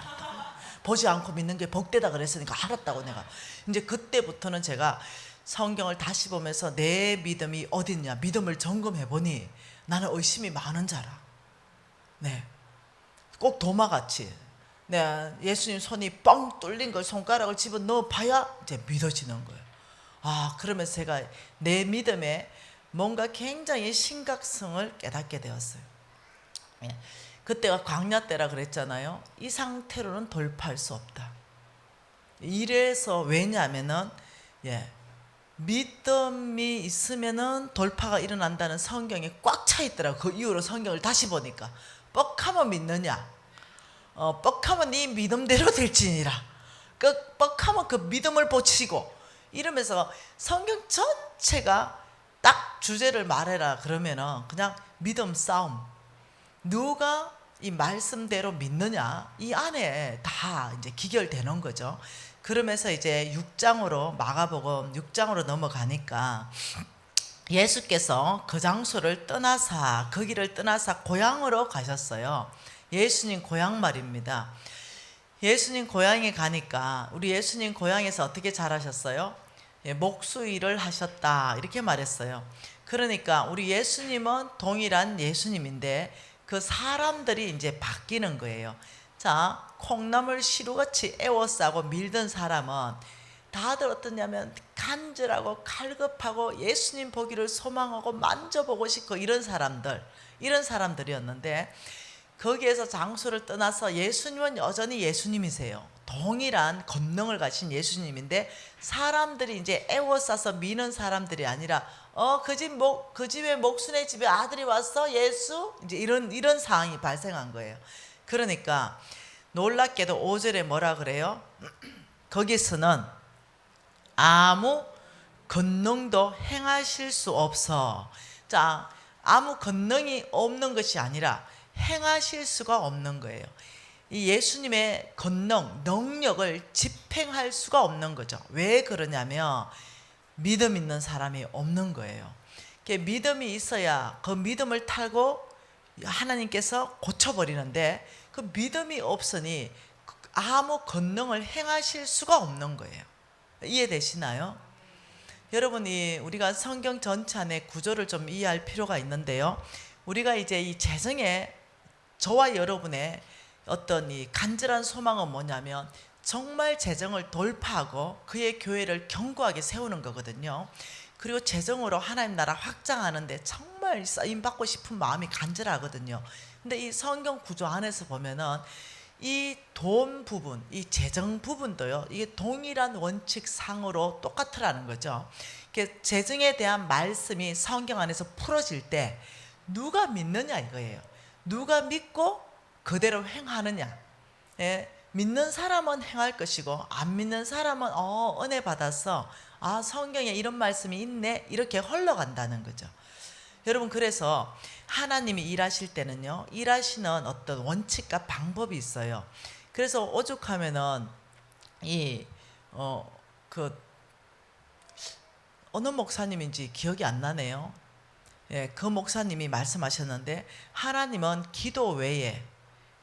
보지 않고 믿는 게 복되다 그랬으니까 알았다고. 내가 이제 그때부터는 제가 성경을 다시 보면서 내 믿음이 어딨냐 믿음을 점검해 보니 나는 의심이 많은 자라. 네, 꼭 도마같이 예수님 손이 뻥 뚫린 걸 손가락을 집어넣어 봐야 이제 믿어지는 거예요. 그러면서 제가 내 믿음에 뭔가 굉장히 심각성을 깨닫게 되었어요. 그때가 광야 때라 그랬잖아요. 이 상태로는 돌파할 수 없다. 이래서 왜냐하면은 믿음이 있으면은 돌파가 일어난다는 성경이 꽉 차 있더라고. 그 이후로 성경을 다시 보니까 뻑하면 믿느냐, 뻑하면 네 믿음대로 될지니라. 뻑하면 그 믿음을 보치고 이러면서 성경 전체가 딱 주제를 말해라 그러면은 그냥 믿음 싸움. 누가 이 말씀대로 믿느냐 이 안에 다 이제 기결되는 거죠. 그러면서 이제 6장으로 마가복음 6장으로 넘어가니까 예수께서 그 장소를 떠나사 거기를 떠나사 고향으로 가셨어요. 예수님 고향 말입니다. 예수님 고향에 가니까 우리 예수님 고향에서 어떻게 잘하셨어요? 목수일을 하셨다 이렇게 말했어요. 그러니까 우리 예수님은 동일한 예수님인데 그 사람들이 이제 바뀌는 거예요. 자, 콩나물 시루같이 애워싸고 밀던 사람은 다들 어떠냐면 간절하고 갈급하고 예수님 보기를 소망하고 만져보고 싶고 이런 사람들이었는데 거기에서 장소를 떠나서 예수님은 여전히 예수님이세요. 동일한 권능을 가진 예수님인데 사람들이 이제 애워싸서 미는 사람들이 아니라 그 집에 목수네 집에 아들이 왔어 예수 이제 이런 상황이 발생한 거예요. 그러니까 놀랍게도 5절에 뭐라 그래요? 거기서는 아무 권능도 행하실 수 없어. 자, 아무 권능이 없는 것이 아니라 행하실 수가 없는 거예요. 이 예수님의 권능, 능력을 집행할 수가 없는 거죠. 왜 그러냐면 믿음 있는 사람이 없는 거예요. 믿음이 있어야 그 믿음을 타고 하나님께서 고쳐버리는데 그 믿음이 없으니 아무 권능을 행하실 수가 없는 거예요. 이해되시나요? 여러분이 우리가 성경 전체 안에 구조를 좀 이해할 필요가 있는데요. 우리가 이제 이 재정에 저와 여러분의 어떤 이 간절한 소망은 뭐냐면 정말 재정을 돌파하고 그의 교회를 견고하게 세우는 거거든요. 그리고 재정으로 하나님 나라 확장하는데 정말 쓰임받고 싶은 마음이 간절하거든요. 근데 이 성경 구조 안에서 보면은 이 돈 부분, 이 재정 부분도요, 이게 동일한 원칙상으로 똑같으라는 거죠. 재정에 대한 말씀이 성경 안에서 풀어질 때 누가 믿느냐 이거예요. 누가 믿고 그대로 행하느냐. 예, 믿는 사람은 행할 것이고 안 믿는 사람은 은혜 받아서 성경에 이런 말씀이 있네 이렇게 흘러간다는 거죠. 여러분, 그래서 하나님이 일하실 때는요, 일하시는 어떤 원칙과 방법이 있어요. 그래서 오죽하면은 어느 목사님인지 기억이 안 나네요. 예, 그 목사님이 말씀하셨는데 하나님은 기도 외에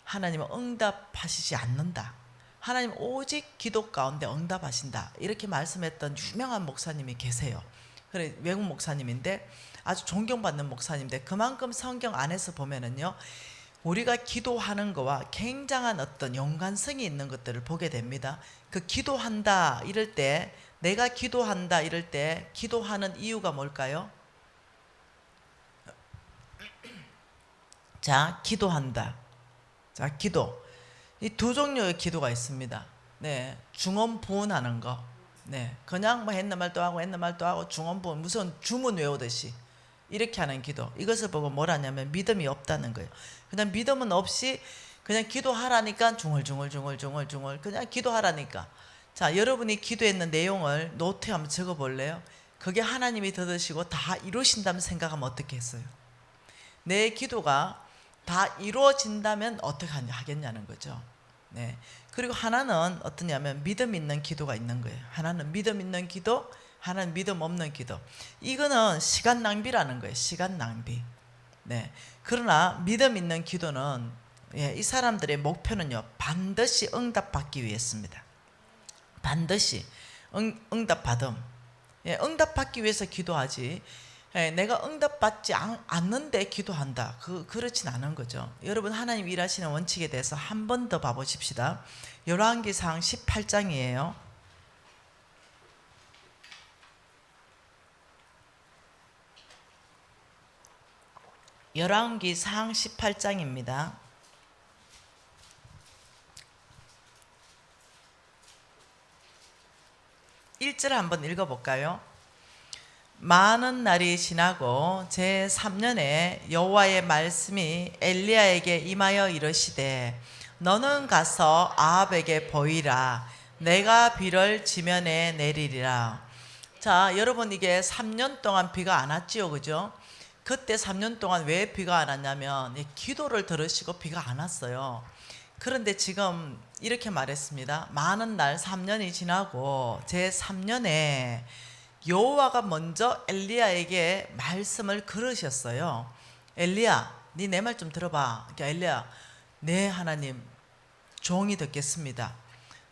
하나님은 응답하시지 않는다. 하나님 오직 기도 가운데 응답하신다. 이렇게 말씀했던 유명한 목사님이 계세요. 그래, 외국 목사님인데 아주 존경받는 목사님인데 그만큼 성경 안에서 보면은요, 우리가 기도하는 거와 굉장한 어떤 연관성이 있는 것들을 보게 됩니다. 그 기도한다 이럴 때, 내가 기도한다 이럴 때 기도하는 이유가 뭘까요? 자, 기도한다. 자, 기도. 이 두 종류의 기도가 있습니다. 네, 중언부언하는 거. 네, 그냥 뭐 했는 말도 하고 했는 말도 하고 중언부언, 무슨 주문 외우듯이 이렇게 하는 기도. 이것을 보고 뭐라냐면 믿음이 없다는 거예요. 그냥 믿음은 없이 그냥 기도하라니까 중얼중얼 그냥 기도하라니까. 자, 여러분이 기도했는 내용을 노트에 한번 적어볼래요? 그게 하나님이 들으시고 다 이루신다면 생각하면 어떻게 했어요? 내 기도가 다 이루어진다면 어떻게 하겠냐는 거죠. 네. 그리고 하나는 어떠냐면 믿음 있는 기도가 있는 거예요. 하나는 믿음 있는 기도, 하나는 믿음 없는 기도. 이거는 시간 낭비라는 거예요. 시간 낭비. 네. 그러나 믿음 있는 기도는, 예, 이 사람들의 목표는요, 반드시 응답받기 위해서입니다. 반드시 응답받음. 예, 응답받기 위해서 기도하지. 예, 내가 응답받지 않는데 기도한다. 그렇진 않은 거죠. 여러분, 하나님 일하시는 원칙에 대해서 한 번 더 봐보십시다. 열왕기상 18장이에요. 열왕기상 18장입니다. 1절 한번 읽어볼까요? 많은 날이 지나고 제3년에 여호와의 말씀이 엘리야에게 임하여 이르시되 너는 가서 아합에게 보이라. 내가 비를 지면에 내리리라. 자, 여러분, 이게 3년 동안 비가 안 왔지요, 그죠? 그때 3년 동안 왜 비가 안 왔냐면 기도를 들으시고 비가 안 왔어요. 그런데 지금 이렇게 말했습니다. 많은 날 3년이 지나고 제3년에 여호와가 먼저 엘리야에게 말씀을 걸으셨어요. 엘리야, 네 내 말 좀 들어봐. 그러니까 엘리야, 네 하나님, 종이 듣겠습니다.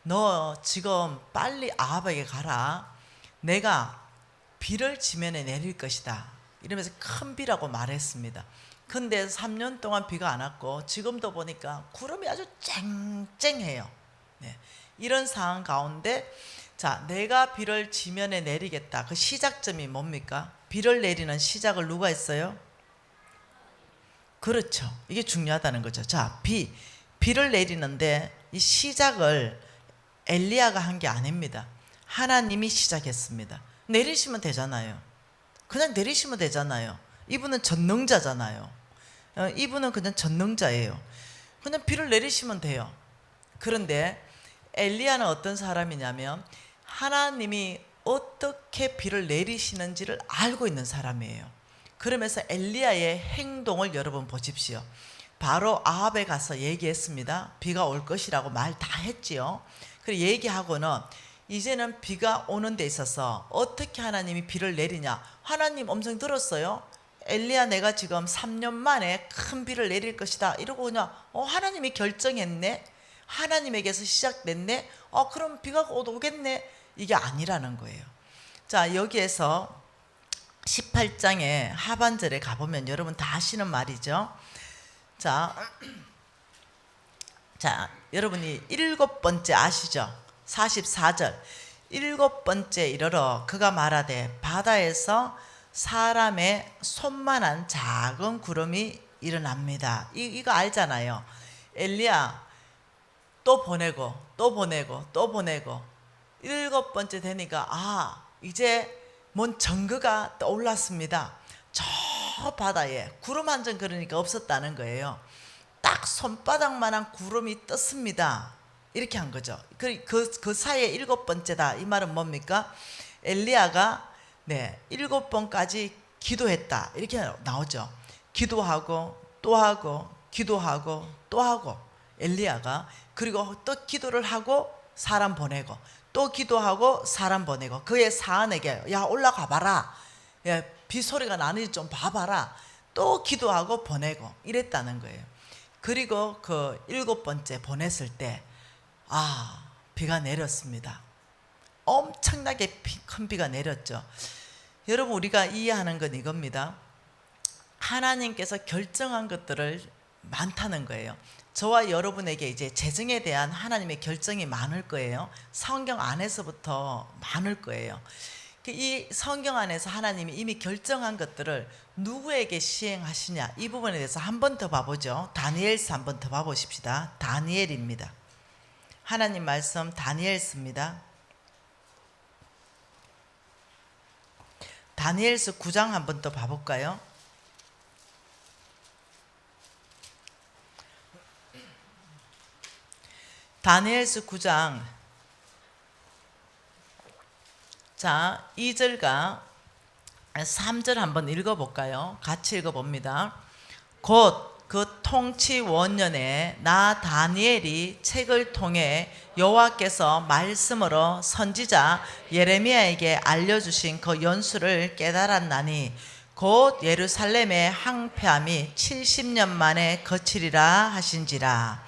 너 지금 빨리 아합에게 가라. 내가 비를 지면에 내릴 것이다. 이러면서 큰 비라고 말했습니다. 근데 3년 동안 비가 안 왔고 지금도 보니까 구름이 아주 쨍쨍해요. 네. 이런 상황 가운데, 자, 내가 비를 지면에 내리겠다. 그 시작점이 뭡니까? 비를 내리는 시작을 누가 했어요? 그렇죠. 이게 중요하다는 거죠. 자, 비를 내리는데 이 시작을 엘리야가 한 게 아닙니다. 하나님이 시작했습니다. 내리시면 되잖아요. 그냥 내리시면 되잖아요. 이분은 전능자잖아요. 이분은 그냥 전능자예요. 그냥 비를 내리시면 돼요. 그런데 엘리야는 어떤 사람이냐면 하나님이 어떻게 비를 내리시는지를 알고 있는 사람이에요. 그러면서 엘리야의 행동을 여러분 보십시오. 바로 아합에 가서 얘기했습니다. 비가 올 것이라고 말 다 했지요. 그리고 얘기하고는 이제는 비가 오는 데 있어서 어떻게 하나님이 비를 내리냐. 하나님 음성 들었어요. 엘리야, 내가 지금 3년 만에 큰 비를 내릴 것이다. 이러고 그냥 하나님이 결정했네. 하나님에게서 시작됐네. 그럼 비가 오겠네. 이게 아니라는 거예요. 자, 여기에서 18장의 하반절에 가보면 여러분 다 아시는 말이죠. 자, 여러분이 7번째 아시죠? 44절. 일곱 번째 이르러 그가 말하되 바다에서 사람의 손만한 작은 구름이 일어납니다. 이거 알잖아요. 엘리야 또 보내고 또 보내고 또 보내고 일곱 번째 되니까 이제 뭔 증거가 떠올랐습니다. 저 바다에 구름 한 점 그러니까 없었다는 거예요. 딱 손바닥만한 구름이 떴습니다. 이렇게 한 거죠. 그 사이에 일곱 번째다. 이 말은 뭡니까? 엘리야가 일곱 번까지 기도했다. 이렇게 나오죠. 기도하고 또 하고 기도하고 또 하고 엘리야가 그리고 또 기도를 하고 사람 보내고 또 기도하고 사람 보내고 그의 사안에게 야 올라가 봐라. 야, 빗소리가 나는지 좀 봐봐라. 또 기도하고 보내고 이랬다는 거예요. 그리고 그 일곱 번째 보냈을 때 비가 내렸습니다. 엄청나게 큰 비가 내렸죠. 여러분 우리가 이해하는 건 이겁니다. 하나님께서 결정한 것들을 많다는 거예요. 저와 여러분에게 이제 재정에 대한 하나님의 결정이 많을 거예요. 성경 안에서부터 많을 거예요. 이 성경 안에서 하나님이 이미 결정한 것들을 누구에게 시행하시냐 이 부분에 대해서 한 번 더 봐보죠. 다니엘서 한 번 더 봐보십시다. 다니엘입니다. 하나님 말씀 다니엘서입니다. 다니엘서 9장 한 번 더 봐볼까요? 다니엘서 9장 자 2절과 3절 한번 읽어볼까요? 같이 읽어봅니다. 곧 그 통치 원년에 나 다니엘이 책을 통해 여호와께서 말씀으로 선지자 예레미야에게 알려주신 그 연수를 깨달았나니 곧 예루살렘의 항폐함이 70년 만에 거치리라 하신지라.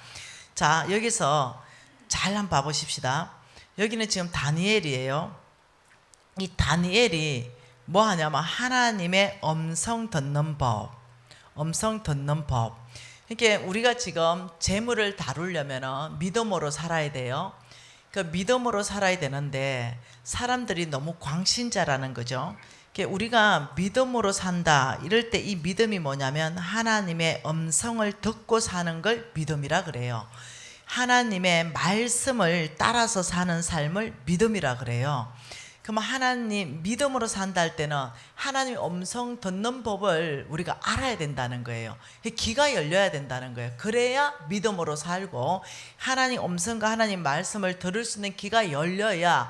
자 여기서 잘 한번 봐보십시다. 여기는 지금 다니엘이에요. 이 다니엘이 뭐 하냐면 하나님의 음성 듣는 법, 음성 듣는 법. 이렇게 우리가 지금 재물을 다루려면 믿음으로 살아야 돼요. 그 믿음으로 살아야 되는데 사람들이 너무 광신자라는 거죠. 우리가 믿음으로 산다 이럴 때 이 믿음이 뭐냐면 하나님의 음성을 듣고 사는 걸 믿음이라 그래요. 하나님의 말씀을 따라서 사는 삶을 믿음이라 그래요. 그럼 하나님 믿음으로 산다 할 때는 하나님의 음성 듣는 법을 우리가 알아야 된다는 거예요. 귀가 열려야 된다는 거예요. 그래야 믿음으로 살고 하나님 음성과 하나님 말씀을 들을 수 있는 귀가 열려야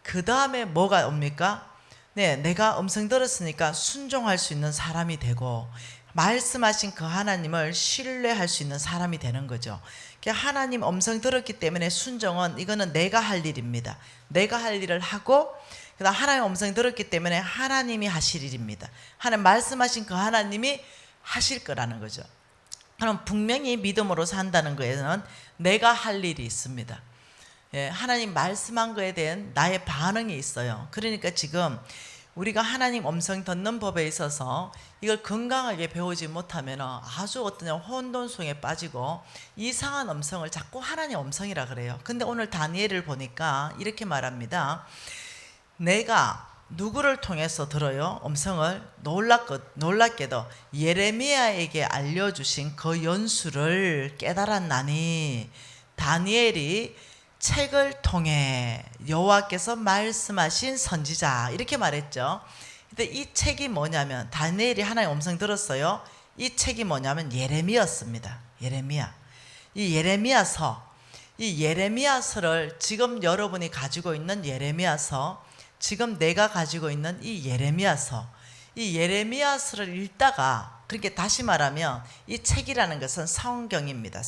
그 다음에 뭐가 옵니까? 내가 음성 들었으니까 순종할 수 있는 사람이 되고 말씀하신 그 하나님을 신뢰할 수 있는 사람이 되는 거죠. 하나님 음성 들었기 때문에 순종은 이거는 내가 할 일입니다. 내가 할 일을 하고 그다음 하나님 음성 들었기 때문에 하나님이 하실 일입니다. 하나님 말씀하신 그 하나님이 하실 거라는 거죠. 그럼 분명히 믿음으로 산다는 거에는 내가 할 일이 있습니다. 하나님 말씀한 거에 대한 나의 반응이 있어요. 그러니까 지금 우리가 하나님 음성 듣는 법에 있어서 이걸 건강하게 배우지 못하면 아주 어떤 혼돈성에 빠지고 이상한 음성을 자꾸 하나님 음성이라 그래요. 근데 오늘 다니엘을 보니까 이렇게 말합니다. 내가 누구를 통해서 들어요? 음성을 놀랍게도 예레미야에게 알려주신 그 연수를 깨달았나니 다니엘이 책을 통해 여호와께서 말씀하신 선지자 이렇게 말했죠. 근데 이 책이 뭐냐면 다니엘이 하나의 음성 들었어요. 이 책이 뭐냐면 예레미야였습니다. 예레미야. 이 예레미야서를 지금 여러분이 가지고 있는 예레미야서, 지금 내가 가지고 있는 이 예레미야서를 읽다가, 그렇게 다시 말하면 이 책이라는 것은 성경입니다.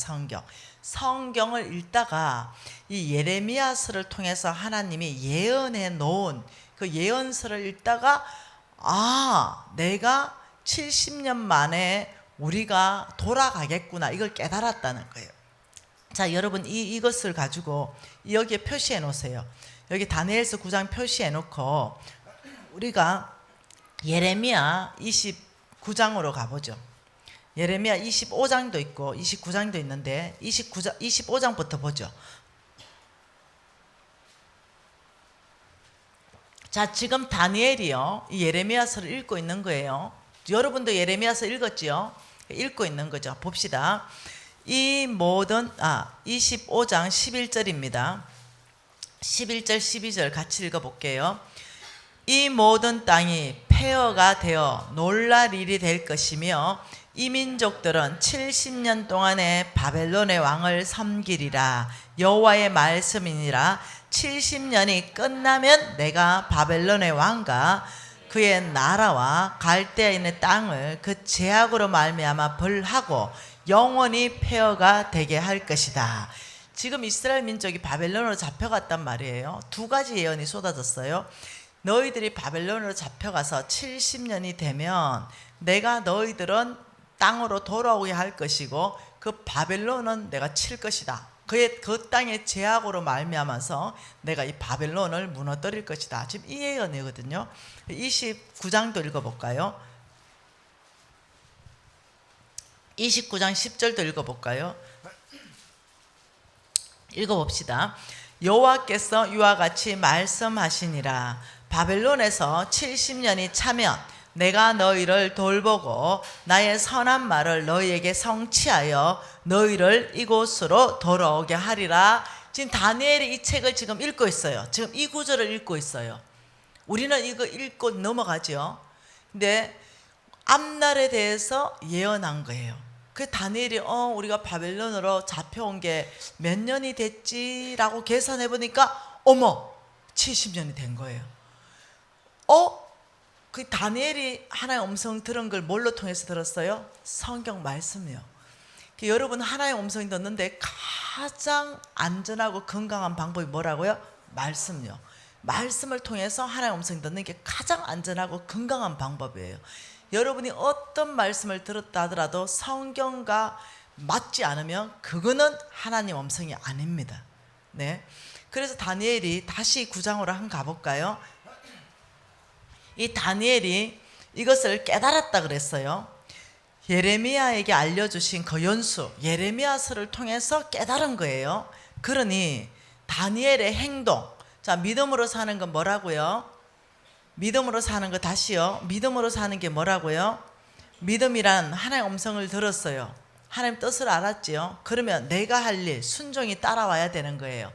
성경을 읽다가 이 예레미야서를 통해서 하나님이 예언해 놓은 그 예언서를 읽다가 내가 70년 만에 우리가 돌아가겠구나 이걸 깨달았다는 거예요. 자, 여러분 이것을 가지고 여기에 표시해 놓으세요. 여기 다니엘서 9장 표시해 놓고 우리가 예레미야 29장으로 가보죠. 예레미야 25장도 있고 29장도 있는데 25장부터 보죠. 자, 지금 다니엘이요, 이 예레미야서를 읽고 있는 거예요. 여러분도 예레미야서 읽었지요? 읽고 있는 거죠. 봅시다. 이 모든 25장 11절입니다. 11절 12절 같이 읽어볼게요. 이 모든 땅이 폐허가 되어 놀랄 일이 될 것이며 이 민족들은 70년 동안에 바벨론의 왕을 섬기리라. 여호와의 말씀이니라. 70년이 끝나면 내가 바벨론의 왕과 그의 나라와 갈대아에 있는 땅을 그 제약으로 말미암아 벌하고 영원히 폐허가 되게 할 것이다. 지금 이스라엘 민족이 바벨론으로 잡혀갔단 말이에요. 두 가지 예언이 쏟아졌어요. 너희들이 바벨론으로 잡혀가서 70년이 되면 내가 너희들은 땅으로 돌아오게 할 것이고 그 바벨론은 내가 칠 것이다. 그 땅의 제약으로 말미암아서 내가 이 바벨론을 무너뜨릴 것이다. 지금 이 예언이거든요. 29장도 읽어볼까요? 29장 10절도 읽어볼까요? 읽어봅시다. 여호와께서 이와 같이 말씀하시니라. 바벨론에서 70년이 차면 내가 너희를 돌보고 나의 선한 말을 너희에게 성취하여 너희를 이곳으로 돌아오게 하리라. 지금 다니엘이 이 책을 지금 읽고 있어요. 지금 이 구절을 읽고 있어요. 우리는 이거 읽고 넘어가죠. 근데 앞날에 대해서 예언한 거예요. 그 다니엘이 우리가 바벨론으로 잡혀온 게 몇 년이 됐지라고 계산해 보니까 어머 70년이 된 거예요. 그 다니엘이 하나의 음성 들은 걸 뭘로 통해서 들었어요? 성경 말씀이요. 여러분 하나의 음성이 듣는데 가장 안전하고 건강한 방법이 뭐라고요? 말씀요. 말씀을 통해서 하나의 음성 듣는 게 가장 안전하고 건강한 방법이에요. 여러분이 어떤 말씀을 들었다 하더라도 성경과 맞지 않으면 그거는 하나님 음성이 아닙니다. 네. 그래서 다니엘이 다시 9장으로 한번 가볼까요? 이 다니엘이 이것을 깨달았다 그랬어요. 예레미야에게 알려주신 그 연수 예레미야서를 통해서 깨달은 거예요. 그러니 다니엘의 행동, 자, 믿음으로 사는 건 뭐라고요? 믿음으로 사는 거 다시요. 믿음으로 사는 게 뭐라고요? 믿음이란 하나님의 음성을 들었어요. 하나님 뜻을 알았지요. 그러면 내가 할 일 순종이 따라와야 되는 거예요.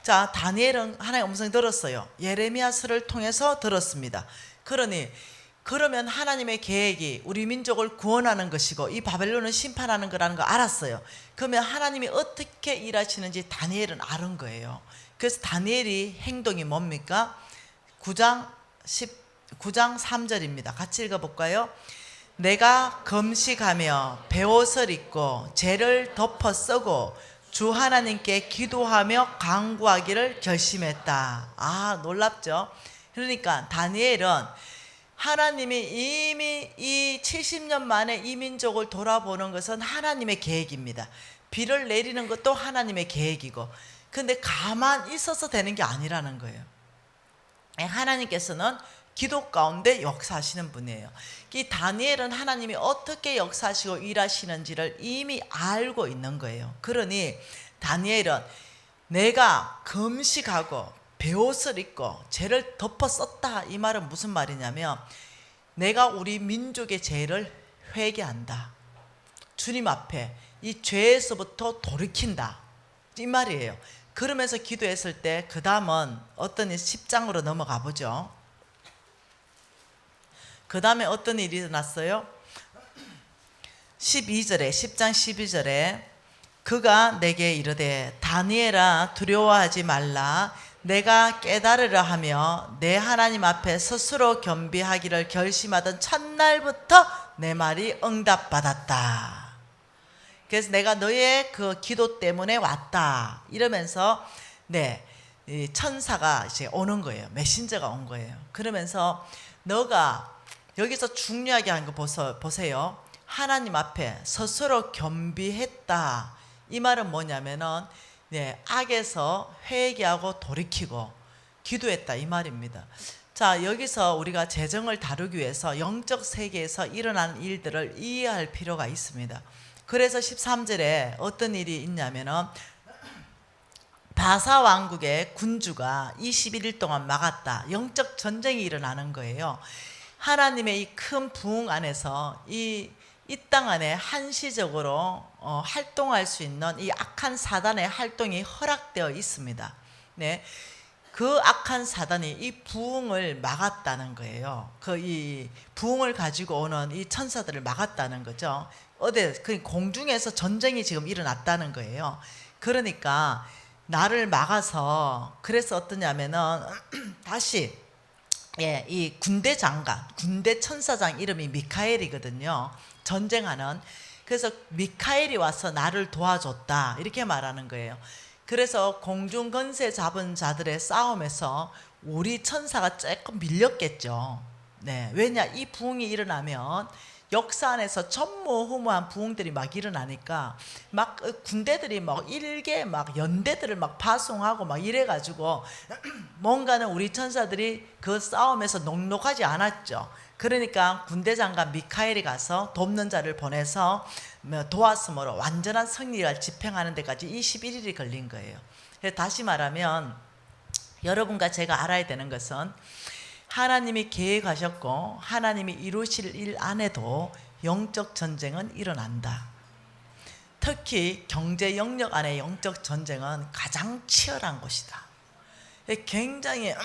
자, 다니엘은 하나님의 음성을 들었어요. 예레미야서를 통해서 들었습니다. 그러면 하나님의 계획이 우리 민족을 구원하는 것이고 이 바벨론을 심판하는 거라는 거 알았어요. 그러면 하나님이 어떻게 일하시는지 다니엘은 아는 거예요. 그래서 다니엘이 행동이 뭡니까? 9장 3절입니다. 같이 읽어볼까요? 내가 금식하며 베옷을 입고 죄를 덮어 쓰고 주 하나님께 기도하며 간구하기를 결심했다. 놀랍죠? 그러니까 다니엘은 하나님이 이미 이 70년 만에 이 민족을 돌아보는 것은 하나님의 계획입니다. 비를 내리는 것도 하나님의 계획이고, 근데 가만 있어서 되는 게 아니라는 거예요. 하나님께서는 기도 가운데 역사하시는 분이에요. 이 다니엘은 하나님이 어떻게 역사하시고 일하시는지를 이미 알고 있는 거예요. 그러니 다니엘은 내가 금식하고 베옷을 입고 죄를 덮어 썼다, 이 말은 무슨 말이냐면 내가 우리 민족의 죄를 회개한다. 주님 앞에 이 죄에서부터 돌이킨다, 이 말이에요. 그러면서 기도했을 때 그 다음은 어떤 10장으로 넘어가 보죠. 그 다음에 어떤 일이 일어났어요? 12절에 10장 12절에 그가 내게 이르되 다니엘아 두려워하지 말라. 내가 깨달으려 하며 내 하나님 앞에 스스로 겸비하기를 결심하던 첫날부터 내 말이 응답받았다. 그래서 내가 너의 그 기도 때문에 왔다 이러면서 이 천사가 이제 오는 거예요. 메신저가 온 거예요. 그러면서 너가 여기서 중요하게 한 거 보세요. 하나님 앞에 스스로 겸비했다. 이 말은 뭐냐면은 악에서 회개하고 돌이키고 기도했다, 이 말입니다. 자, 여기서 우리가 재정을 다루기 위해서 영적 세계에서 일어난 일들을 이해할 필요가 있습니다. 그래서 13절에 어떤 일이 있냐면은 바사 왕국의 군주가 21일 동안 막았다. 영적 전쟁이 일어나는 거예요. 하나님의 이 큰 부흥 안에서 이 땅 안에 한시적으로 활동할 수 있는 이 악한 사단의 활동이 허락되어 있습니다. 네, 그 악한 사단이 이 부흥을 막았다는 거예요. 이 부흥을 가지고 오는 이 천사들을 막았다는 거죠. 그 공중에서 전쟁이 지금 일어났다는 거예요. 그러니까 나를 막아서, 그래서 어떠냐면은 다시 이 군대 장관, 군대 천사장 이름이 미카엘이거든요. 전쟁하는. 그래서 미카엘이 와서 나를 도와줬다 이렇게 말하는 거예요. 그래서 공중 권세 잡은 자들의 싸움에서 우리 천사가 조금 밀렸겠죠. 네, 왜냐, 이 부흥이 일어나면 역사 안에서 전무후무한 부흥들이 막 일어나니까 막 군대들이 막 일개 막 연대들을 막 파송하고 막 이래가지고 뭔가는 우리 천사들이 그 싸움에서 녹록하지 않았죠. 그러니까 군대 장관 미카엘이 가서 돕는 자를 보내서 도왔으므로 완전한 승리를 집행하는 데까지 21일이 걸린 거예요. 다시 말하면 여러분과 제가 알아야 되는 것은 하나님이 계획하셨고 하나님이 이루실 일 안에도 영적 전쟁은 일어난다. 특히 경제 영역 안의 영적 전쟁은 가장 치열한 것이다. 굉장히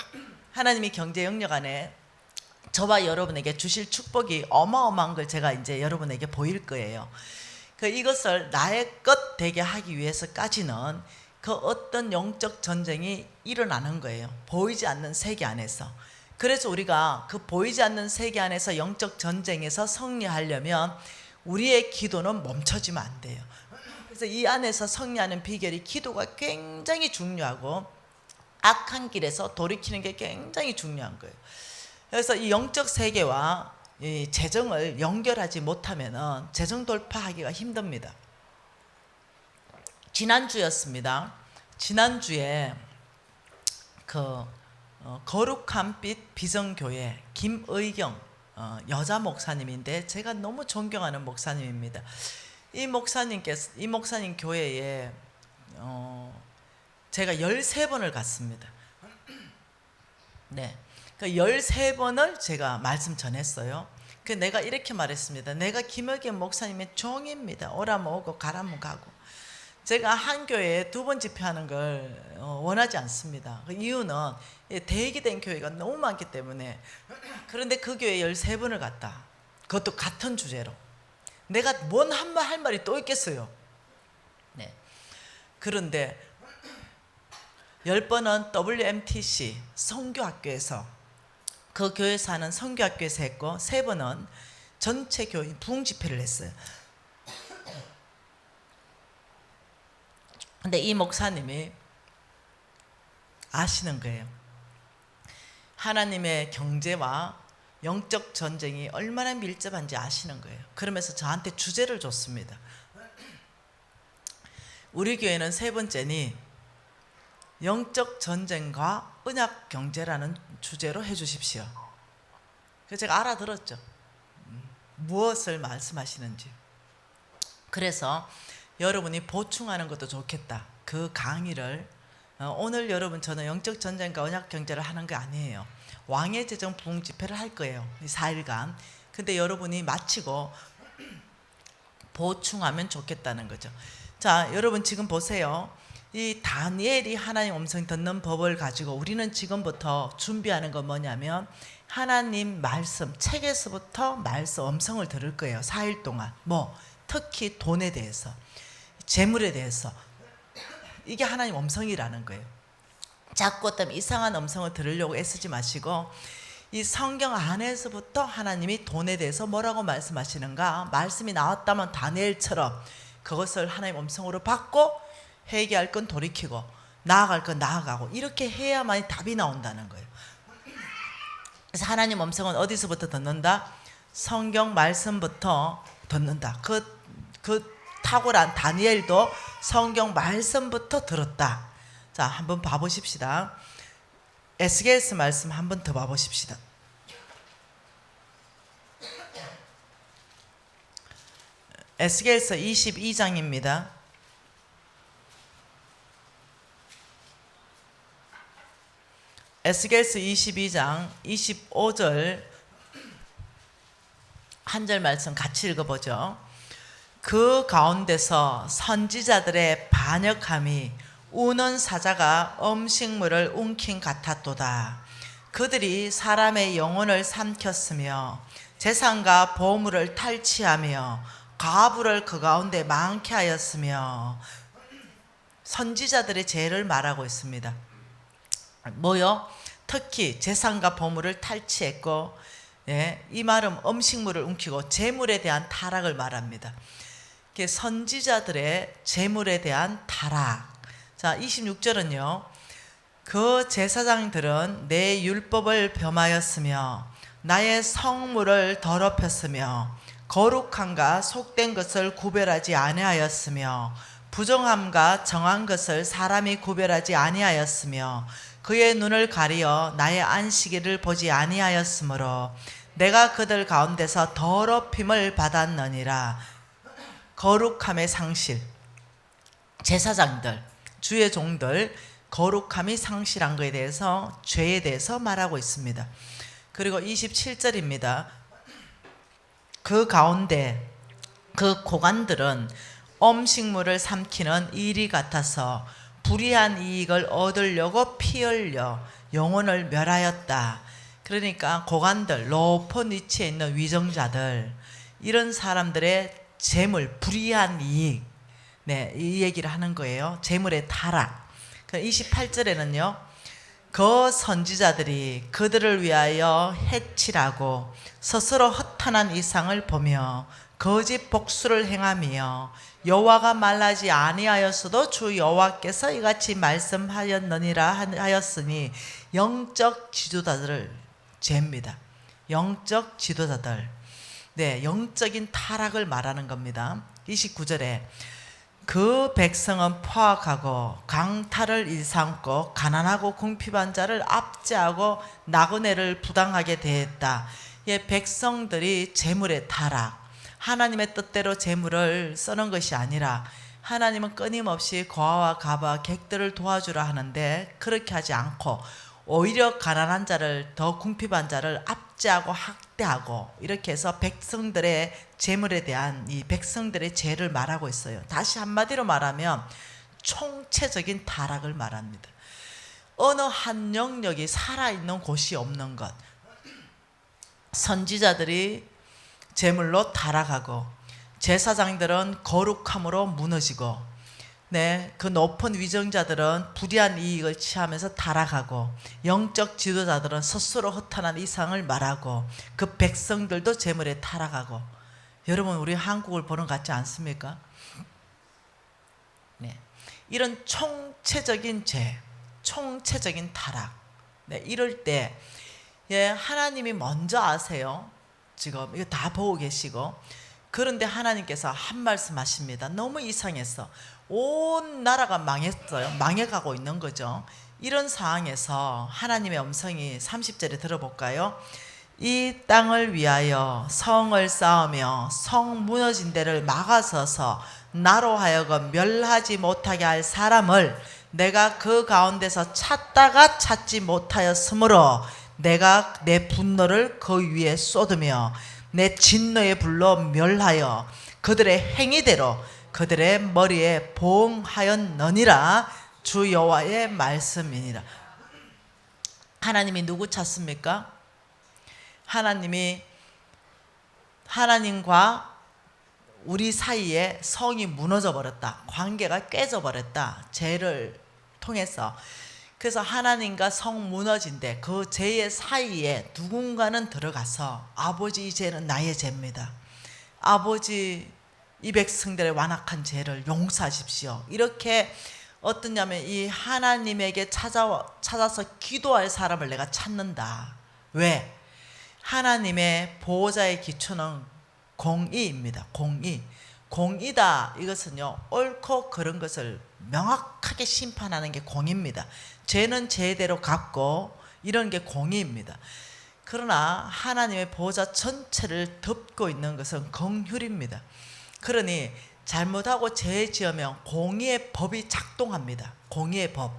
하나님이 경제 영역 안에 저와 여러분에게 주실 축복이 어마어마한 걸 제가 이제 여러분에게 보일 거예요. 이것을 나의 것 되게 하기 위해서까지는 그 어떤 영적 전쟁이 일어나는 거예요. 보이지 않는 세계 안에서. 그래서 우리가 그 보이지 않는 세계 안에서 영적 전쟁에서 승리하려면 우리의 기도는 멈춰지면 안 돼요. 그래서 이 안에서 승리하는 비결이 기도가 굉장히 중요하고 악한 길에서 돌이키는 게 굉장히 중요한 거예요. 그래서 이 영적 세계와 이 재정을 연결하지 못하면 재정 돌파하기가 힘듭니다. 지난주였습니다. 지난주에 거룩한 빛 비전교회 김의경 여자 목사님인데 제가 너무 존경하는 목사님입니다. 이 목사님 교회에 제가 13번을 갔습니다. 네. 13번을 제가 말씀 전했어요. 내가 이렇게 말했습니다. 내가 김의경 목사님의 종입니다. 오라면 오고 가라면 가고. 제가 한 교회에 2번 집회하는 걸 원하지 않습니다. 그 이유는 대기된 교회가 너무 많기 때문에. 그런데 그 교회에 13번을 갔다. 그것도 같은 주제로. 내가 뭔 한 말 할 말이 또 있겠어요. 네. 그런데 10번은 WMTC 선교학교에서 그 교회에서 하는 선교학교에서 했고 3번은 전체 교인 부흥 집회를 했어요. 근데 이 목사님이 아시는 거예요. 하나님의 경제와 영적 전쟁이 얼마나 밀접한지 아시는 거예요. 그러면서 저한테 주제를 줬습니다. 우리 교회는 3번째니 영적 전쟁과 언약 경제라는 주제로 해주십시오. 그래서 제가 알아들었죠. 무엇을 말씀하시는지. 그래서 여러분이 보충하는 것도 좋겠다. 그 강의를 오늘 여러분 저는 영적 전쟁과 언약 경제를 하는 게 아니에요. 왕의 재정 부흥 집회를 할 거예요. 4일간. 근데 여러분이 마치고 보충하면 좋겠다는 거죠. 자, 여러분 지금 보세요. 이 다니엘이 하나님 음성 듣는 법을 가지고 우리는 지금부터 준비하는 건 뭐냐면 하나님 말씀 책에서부터 말씀 음성을 들을 거예요. 4일 동안. 특히 돈에 대해서, 재물에 대해서. 이게 하나님 음성이라는 거예요. 자꾸 어떤 이상한 음성을 들으려고 애쓰지 마시고 이 성경 안에서부터 하나님이 돈에 대해서 뭐라고 말씀하시는가, 말씀이 나왔다면 다니엘처럼 그것을 하나님 음성으로 받고 회개할 건 돌이키고 나아갈 건 나아가고 이렇게 해야만이 답이 나온다는 거예요. 그래서 하나님 음성은 어디서부터 듣는다? 성경 말씀부터 듣는다. 그 탁월한 다니엘도 성경 말씀부터 들었다. 자, 한번 봐보십시다. 에스겔서 말씀 한번 더 봐보십시다. 에스겔서 22장입니다. 에스겔서 22장 25절 한 절 말씀 같이 읽어보죠. 그 가운데서 선지자들의 반역함이 우는 사자가 음식물을 움킨 같았도다. 그들이 사람의 영혼을 삼켰으며 재산과 보물을 탈취하며 가부를 그 가운데 많게 하였으며. 선지자들의 죄를 말하고 있습니다. 뭐요? 특히 재산과 보물을 탈취했고, 예, 이 말은 음식물을 움키고 재물에 대한 타락을 말합니다. 선지자들의 재물에 대한 타락. 자, 26절은요. 그 제사장들은 내 율법을 범하였으며 나의 성물을 더럽혔으며 거룩함과 속된 것을 구별하지 아니하였으며 부정함과 정한 것을 사람이 구별하지 아니하였으며 그의 눈을 가리어 나의 안식일을 보지 아니하였으므로 내가 그들 가운데서 더럽힘을 받았느니라. 거룩함의 상실. 제사장들, 주의 종들 거룩함이 상실한 것에 대해서, 죄에 대해서 말하고 있습니다. 그리고 27절입니다. 그 가운데 그 고관들은 음식물을 삼키는 일이 같아서 불의한 이익을 얻으려고 피 흘려 영혼을 멸하였다. 그러니까 고관들, 높은 위치에 있는 위정자들, 이런 사람들의 재물, 불의한 이익, 네, 이 얘기를 하는 거예요. 재물의 타락. 28절에는요. 그 선지자들이 그들을 위하여 해치라고 스스로 허탄한 이상을 보며 거짓 복수를 행하며 여호와가 말하지 아니하였어도 주 여호와께서 이같이 말씀하였느니라 하였으니 영적 지도자들을 죄입니다. 영적 지도자들. 네, 영적인 타락을 말하는 겁니다. 29절에 그 백성은 포악하고 강탈을 일삼고 가난하고 궁핍한 자를 압제하고 나그네를 부당하게 대했다. 예, 백성들이 재물의 타락, 하나님의 뜻대로 재물을 쓰는 것이 아니라 하나님은 끊임없이 고아와 가바 객들을 도와주라 하는데 그렇게 하지 않고 오히려 가난한 자를, 더 궁핍한 자를 압제하고 학대하고 이렇게 해서 백성들의 재물에 대한 이 백성들의 죄를 말하고 있어요. 다시 한마디로 말하면 총체적인 타락을 말합니다. 어느 한 영역이 살아있는 곳이 없는 것. 선지자들이 재물로 타락하고 제사장들은 거룩함으로 무너지고, 네, 그 높은 위정자들은 불의한 이익을 취하면서 타락하고 영적 지도자들은 스스로 허탄한 이상을 말하고 그 백성들도 재물에 타락하고. 여러분, 우리 한국을 보는 것 같지 않습니까? 네, 이런 총체적인 죄, 총체적인 타락. 네, 이럴 때 예, 하나님이 먼저 아세요. 지금 이거 다 보고 계시고. 그런데 하나님께서 한 말씀 하십니다. 너무 이상했어. 온 나라가 망했어요. 망해가고 있는 거죠. 이런 상황에서 하나님의 음성이 30절에 들어볼까요? 이 땅을 위하여 성을 쌓으며 성 무너진 데를 막아서서 나로 하여금 멸하지 못하게 할 사람을 내가 그 가운데서 찾다가 찾지 못하였으므로 내가 내 분노를 그 위에 쏟으며 내 진노의 불로 멸하여 그들의 행위대로 그들의 머리에 보응하였느니라. 주 여호와의 말씀이니라. 하나님이 누구 찾습니까? 하나님이, 하나님과 우리 사이에 성이 무너져 버렸다. 관계가 깨져 버렸다. 죄를 통해서. 그래서 하나님과 성 무너진데 그 죄의 사이에 누군가는 들어가서 아버지, 이 죄는 나의 죄입니다. 아버지, 이 백성들의 완악한 죄를 용서하십시오. 이렇게 어떠냐면 이 하나님에게 찾아서 기도할 사람을 내가 찾는다. 왜? 하나님의 보호자의 기초는 공의입니다. 공의. 공의다. 이것은요, 옳고 그른 것을 명확하게 심판하는 게 공의입니다. 죄는 죄대로 갚고 이런 게 공의입니다. 그러나 하나님의 보호자 전체를 덮고 있는 것은 긍휼입니다. 그러니 잘못하고 죄 지으면 공의의 법이 작동합니다. 공의의 법.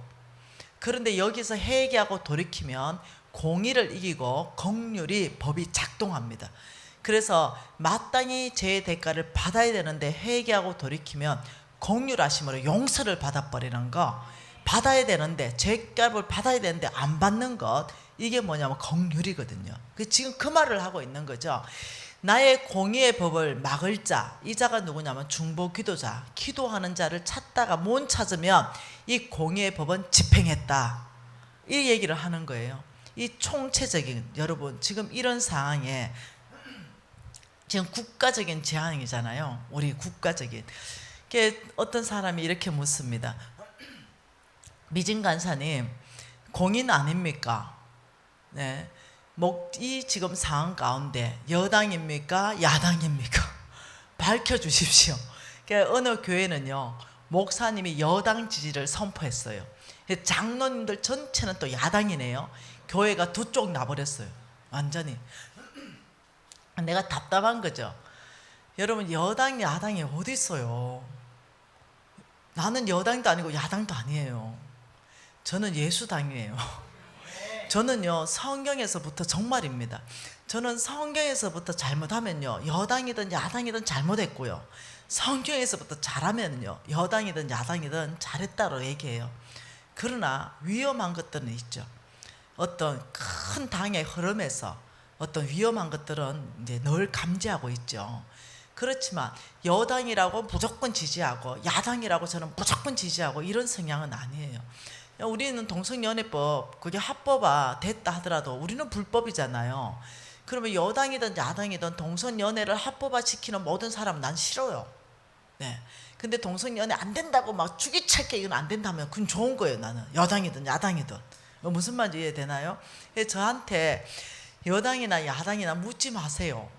그런데 여기서 회개하고 돌이키면 공의를 이기고 긍휼이 법이 작동합니다. 그래서 마땅히 죄의 대가를 받아야 되는데 회개하고 돌이키면 긍휼하심으로 용서를 받아버리는 거, 받아야 되는데 죄값을 받아야 되는데 안 받는 것, 이게 뭐냐면 긍휼이거든요. 지금 그 말을 하고 있는 거죠. 나의 공의의 법을 막을 자, 이 자가 누구냐면 중보기도자, 기도하는 자를 찾다가 못 찾으면 이 공의의 법은 집행했다, 이 얘기를 하는 거예요. 이 총체적인, 여러분 지금 이런 상황에 지금 국가적인 재앙이잖아요. 우리 국가적인. 어떤 사람이 이렇게 묻습니다. 미진 간사님, 공인 아닙니까? 네. 이 지금 상황 가운데 여당입니까? 야당입니까? 밝혀주십시오. 어느 교회는요, 목사님이 여당 지지를 선포했어요. 장로님들 전체는 또 야당이네요. 교회가 두 쪽 나버렸어요. 완전히. 내가 답답한 거죠. 여러분, 여당 야당이 어디 있어요? 나는 여당도 아니고 야당도 아니에요. 저는 예수당이에요. 저는요, 성경에서부터 정말입니다. 저는 성경에서부터 잘못하면요, 여당이든 야당이든 잘못했고요, 성경에서부터 잘하면요, 여당이든 야당이든 잘했다고 얘기해요. 그러나 위험한 것들은 있죠. 어떤 큰 당의 흐름에서 어떤 위험한 것들은 이제 늘 감지하고 있죠. 그렇지만 여당이라고 무조건 지지하고 야당이라고 저는 무조건 지지하고 이런 성향은 아니에요. 우리는 동성연애법, 그게 합법화 됐다 하더라도 우리는 불법이잖아요. 그러면 여당이든 야당이든 동성연애를 합법화시키는 모든 사람 난 싫어요. 네. 근데 동성연애 안 된다고 막 주기차게 이건 안 된다면 그건 좋은 거예요. 나는 여당이든 야당이든. 무슨 말인지 이해되나요? 저한테 여당이나 야당이나 묻지 마세요.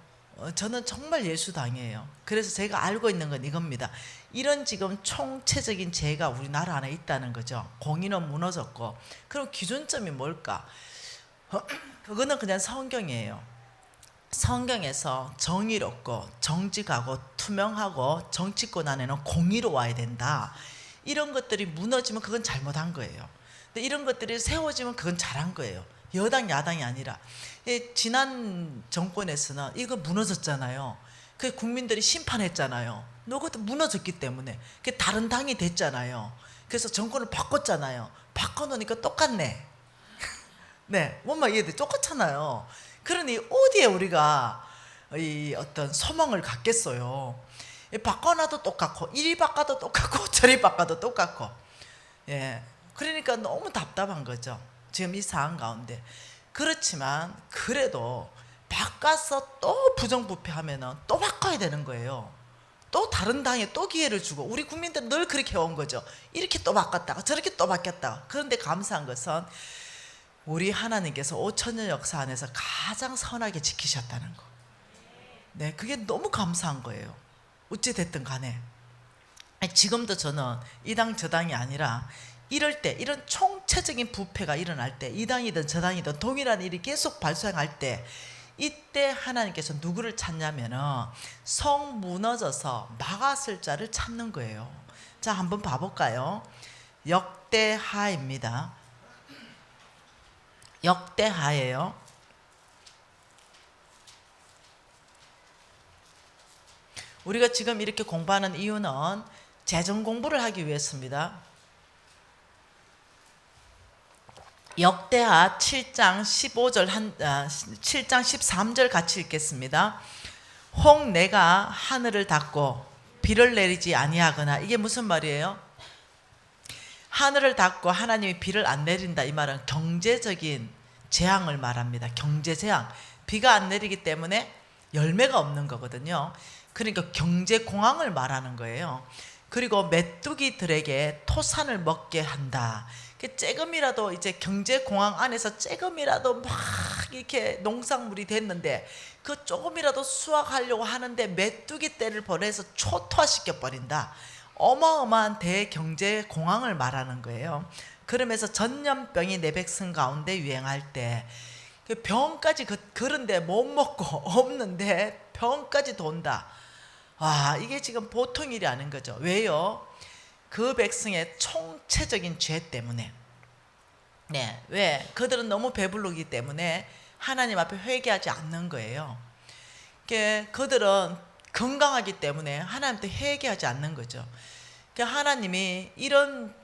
저는 정말 예수당이에요. 그래서 제가 알고 있는 건 이겁니다. 이런 지금 총체적인 죄가 우리나라 안에 있다는 거죠. 공의는 무너졌고, 그럼 기준점이 뭘까? 그거는 그냥 성경이에요. 성경에서 정의롭고 정직하고 투명하고 정치권 안에는 공의로워야 된다, 이런 것들이 무너지면 그건 잘못한 거예요. 근데 이런 것들이 세워지면 그건 잘한 거예요. 여당 야당이 아니라. 지난 정권에서는 이거 무너졌잖아요. 그 국민들이 심판했잖아요. 그것도 무너졌기 때문에 다른 당이 됐잖아요. 그래서 정권을 바꿨잖아요. 바꿔놓으니까 똑같네. 네, 뭔말 이해돼? 똑같잖아요. 그러니 어디에 우리가 이 어떤 소망을 갖겠어요? 바꿔놔도 똑같고, 이리 바꿔도 똑같고, 저리 바꿔도 똑같고. 예, 그러니까 너무 답답한 거죠. 지금 이 상황 가운데. 그렇지만 그래도 바꿔서 또 부정부패하면은 또 바꿔야 되는 거예요. 또 다른 당에 또 기회를 주고, 우리 국민들은 늘 그렇게 해온 거죠. 이렇게 또 바꿨다가 저렇게 또 바뀌었다가. 그런데 감사한 것은 우리 하나님께서 5천년 역사 안에서 가장 선하게 지키셨다는 거. 네, 그게 너무 감사한 거예요. 어찌 됐든 간에. 지금도 저는 이 당 저 당이 아니라 이럴 때, 이런 총체적인 부패가 일어날 때, 이 당이든 저 당이든 동일한 일이 계속 발생할 때, 이때 하나님께서 누구를 찾냐면은 성 무너져서 막았을 자를 찾는 거예요. 자, 한번 봐볼까요? 역대하입니다. 역대하예요. 우리가 지금 이렇게 공부하는 이유는 재정 공부를 하기 위해서입니다. 역대하 7장 7장 13절 같이 읽겠습니다. 혹 내가 하늘을 닫고 비를 내리지 아니하거나, 이게 무슨 말이에요? 하늘을 닫고 하나님이 비를 안 내린다, 이 말은 경제적인 재앙을 말합니다. 경제 재앙. 비가 안 내리기 때문에 열매가 없는 거거든요. 그러니까 경제 공황을 말하는 거예요. 그리고 메뚜기들에게 토산을 먹게 한다. 조금이라도 이제 경제 공황 안에서 조금이라도 막 이렇게 농작물이 됐는데 그 조금이라도 수확하려고 하는데 메뚜기 떼를 보내서 초토화시켜 버린다. 어마어마한 대경제 공황을 말하는 거예요. 그러면서 전염병이 내 백성 가운데 유행할 때 병까지 그런데 못 먹고 없는데 병까지 돈다. 와, 이게 지금 보통 일이 아닌 거죠. 왜요? 그 백성의 총체적인 죄 때문에. 네, 왜? 그들은 너무 배부르기 때문에 하나님 앞에 회개하지 않는 거예요. 그들은 건강하기 때문에 하나님한테 회개하지 않는 거죠. 하나님이 이런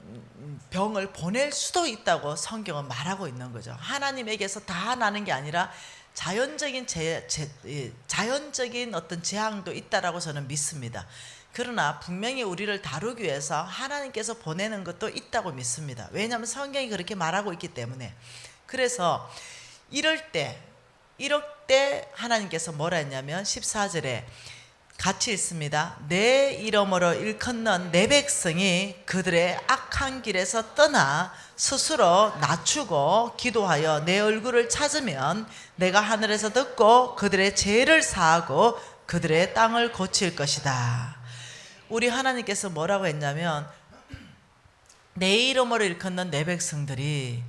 병을 보낼 수도 있다고 성경은 말하고 있는 거죠. 하나님에게서 다 나는 게 아니라 자연적인 어떤 재앙도 있다라고 저는 믿습니다. 그러나 분명히 우리를 다루기 위해서 하나님께서 보내는 것도 있다고 믿습니다. 왜냐하면 성경이 그렇게 말하고 있기 때문에. 그래서 이럴 때 하나님께서 뭐라 했냐면 14절에 같이 읽습니다. 내 이름으로 일컫는 내 백성이 그들의 악한 길에서 떠나 스스로 낮추고 기도하여 내 얼굴을 찾으면 내가 하늘에서 듣고 그들의 죄를 사하고 그들의 땅을 고칠 것이다. 우리 하나님께서 뭐라고 했냐면 내 이름으로 일컫는 내 백성들이,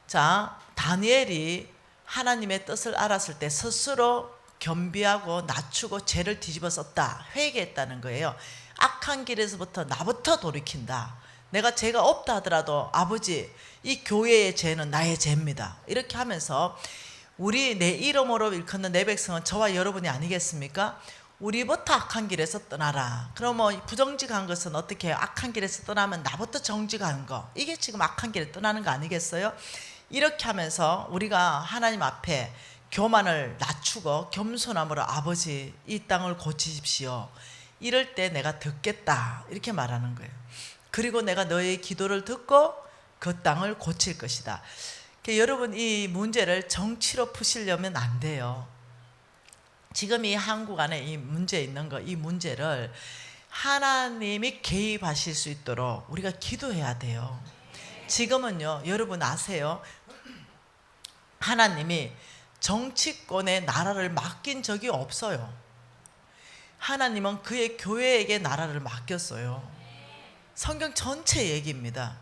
자, 다니엘이 하나님의 뜻을 알았을 때 스스로 겸비하고 낮추고 죄를 뒤집어 썼다, 회개했다는 거예요. 악한 길에서부터 나부터 돌이킨다. 내가 죄가 없다 하더라도 아버지, 이 교회의 죄는 나의 죄입니다. 이렇게 하면서 우리 내 이름으로 일컫는 내 백성은 저와 여러분이 아니겠습니까? 우리부터 악한 길에서 떠나라. 그럼 뭐 부정직한 것은 어떻게 해요? 악한 길에서 떠나면 나부터 정직한 거, 이게 지금 악한 길에 떠나는 거 아니겠어요? 이렇게 하면서 우리가 하나님 앞에 교만을 낮추고 겸손함으로 아버지, 이 땅을 고치십시오. 이럴 때 내가 듣겠다, 이렇게 말하는 거예요. 그리고 내가 너의 기도를 듣고 그 땅을 고칠 것이다. 여러분, 이 문제를 정치로 푸시려면 안 돼요. 지금 이 한국 안에 이 문제 있는 거, 이 문제를 하나님이 개입하실 수 있도록 우리가 기도해야 돼요. 지금은요, 여러분 아세요? 하나님이 정치권에 나라를 맡긴 적이 없어요. 하나님은 그의 교회에게 나라를 맡겼어요. 성경 전체 얘기입니다.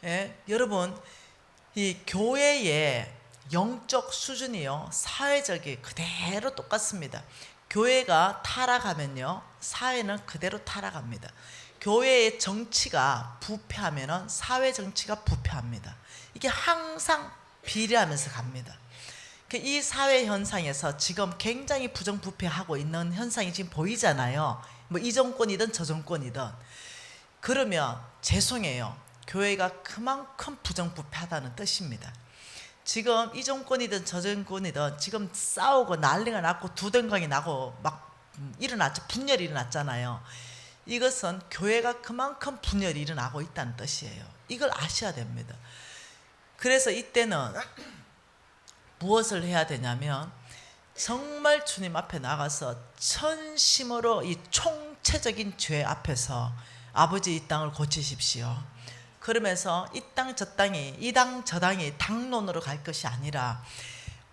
예? 여러분, 이 교회의 영적 수준이요, 사회적이 그대로 똑같습니다. 교회가 타락하면요, 사회는 그대로 타락합니다. 교회의 정치가 부패하면은 사회 정치가 부패합니다. 이게 항상 비례하면서 갑니다. 이 사회 현상에서 지금 굉장히 부정부패하고 있는 현상이 지금 보이잖아요. 뭐 이 정권이든 저 정권이든. 그러면 죄송해요, 교회가 그만큼 부정부패하다는 뜻입니다. 지금 이 정권이든 저 정권이든 지금 싸우고 난리가 났고 두den강이 나고 막 일어났죠. 분열이 일어났잖아요. 이것은 교회가 그만큼 분열이 일어나고 있다는 뜻이에요. 이걸 아셔야 됩니다. 그래서 이때는 무엇을 해야 되냐면 정말 주님 앞에 나가서 전심으로 이 총체적인 죄 앞에서 아버지, 이 땅을 고치십시오. 그러면서 이 땅 저 땅이, 이 당 저 당이 당론으로 갈 것이 아니라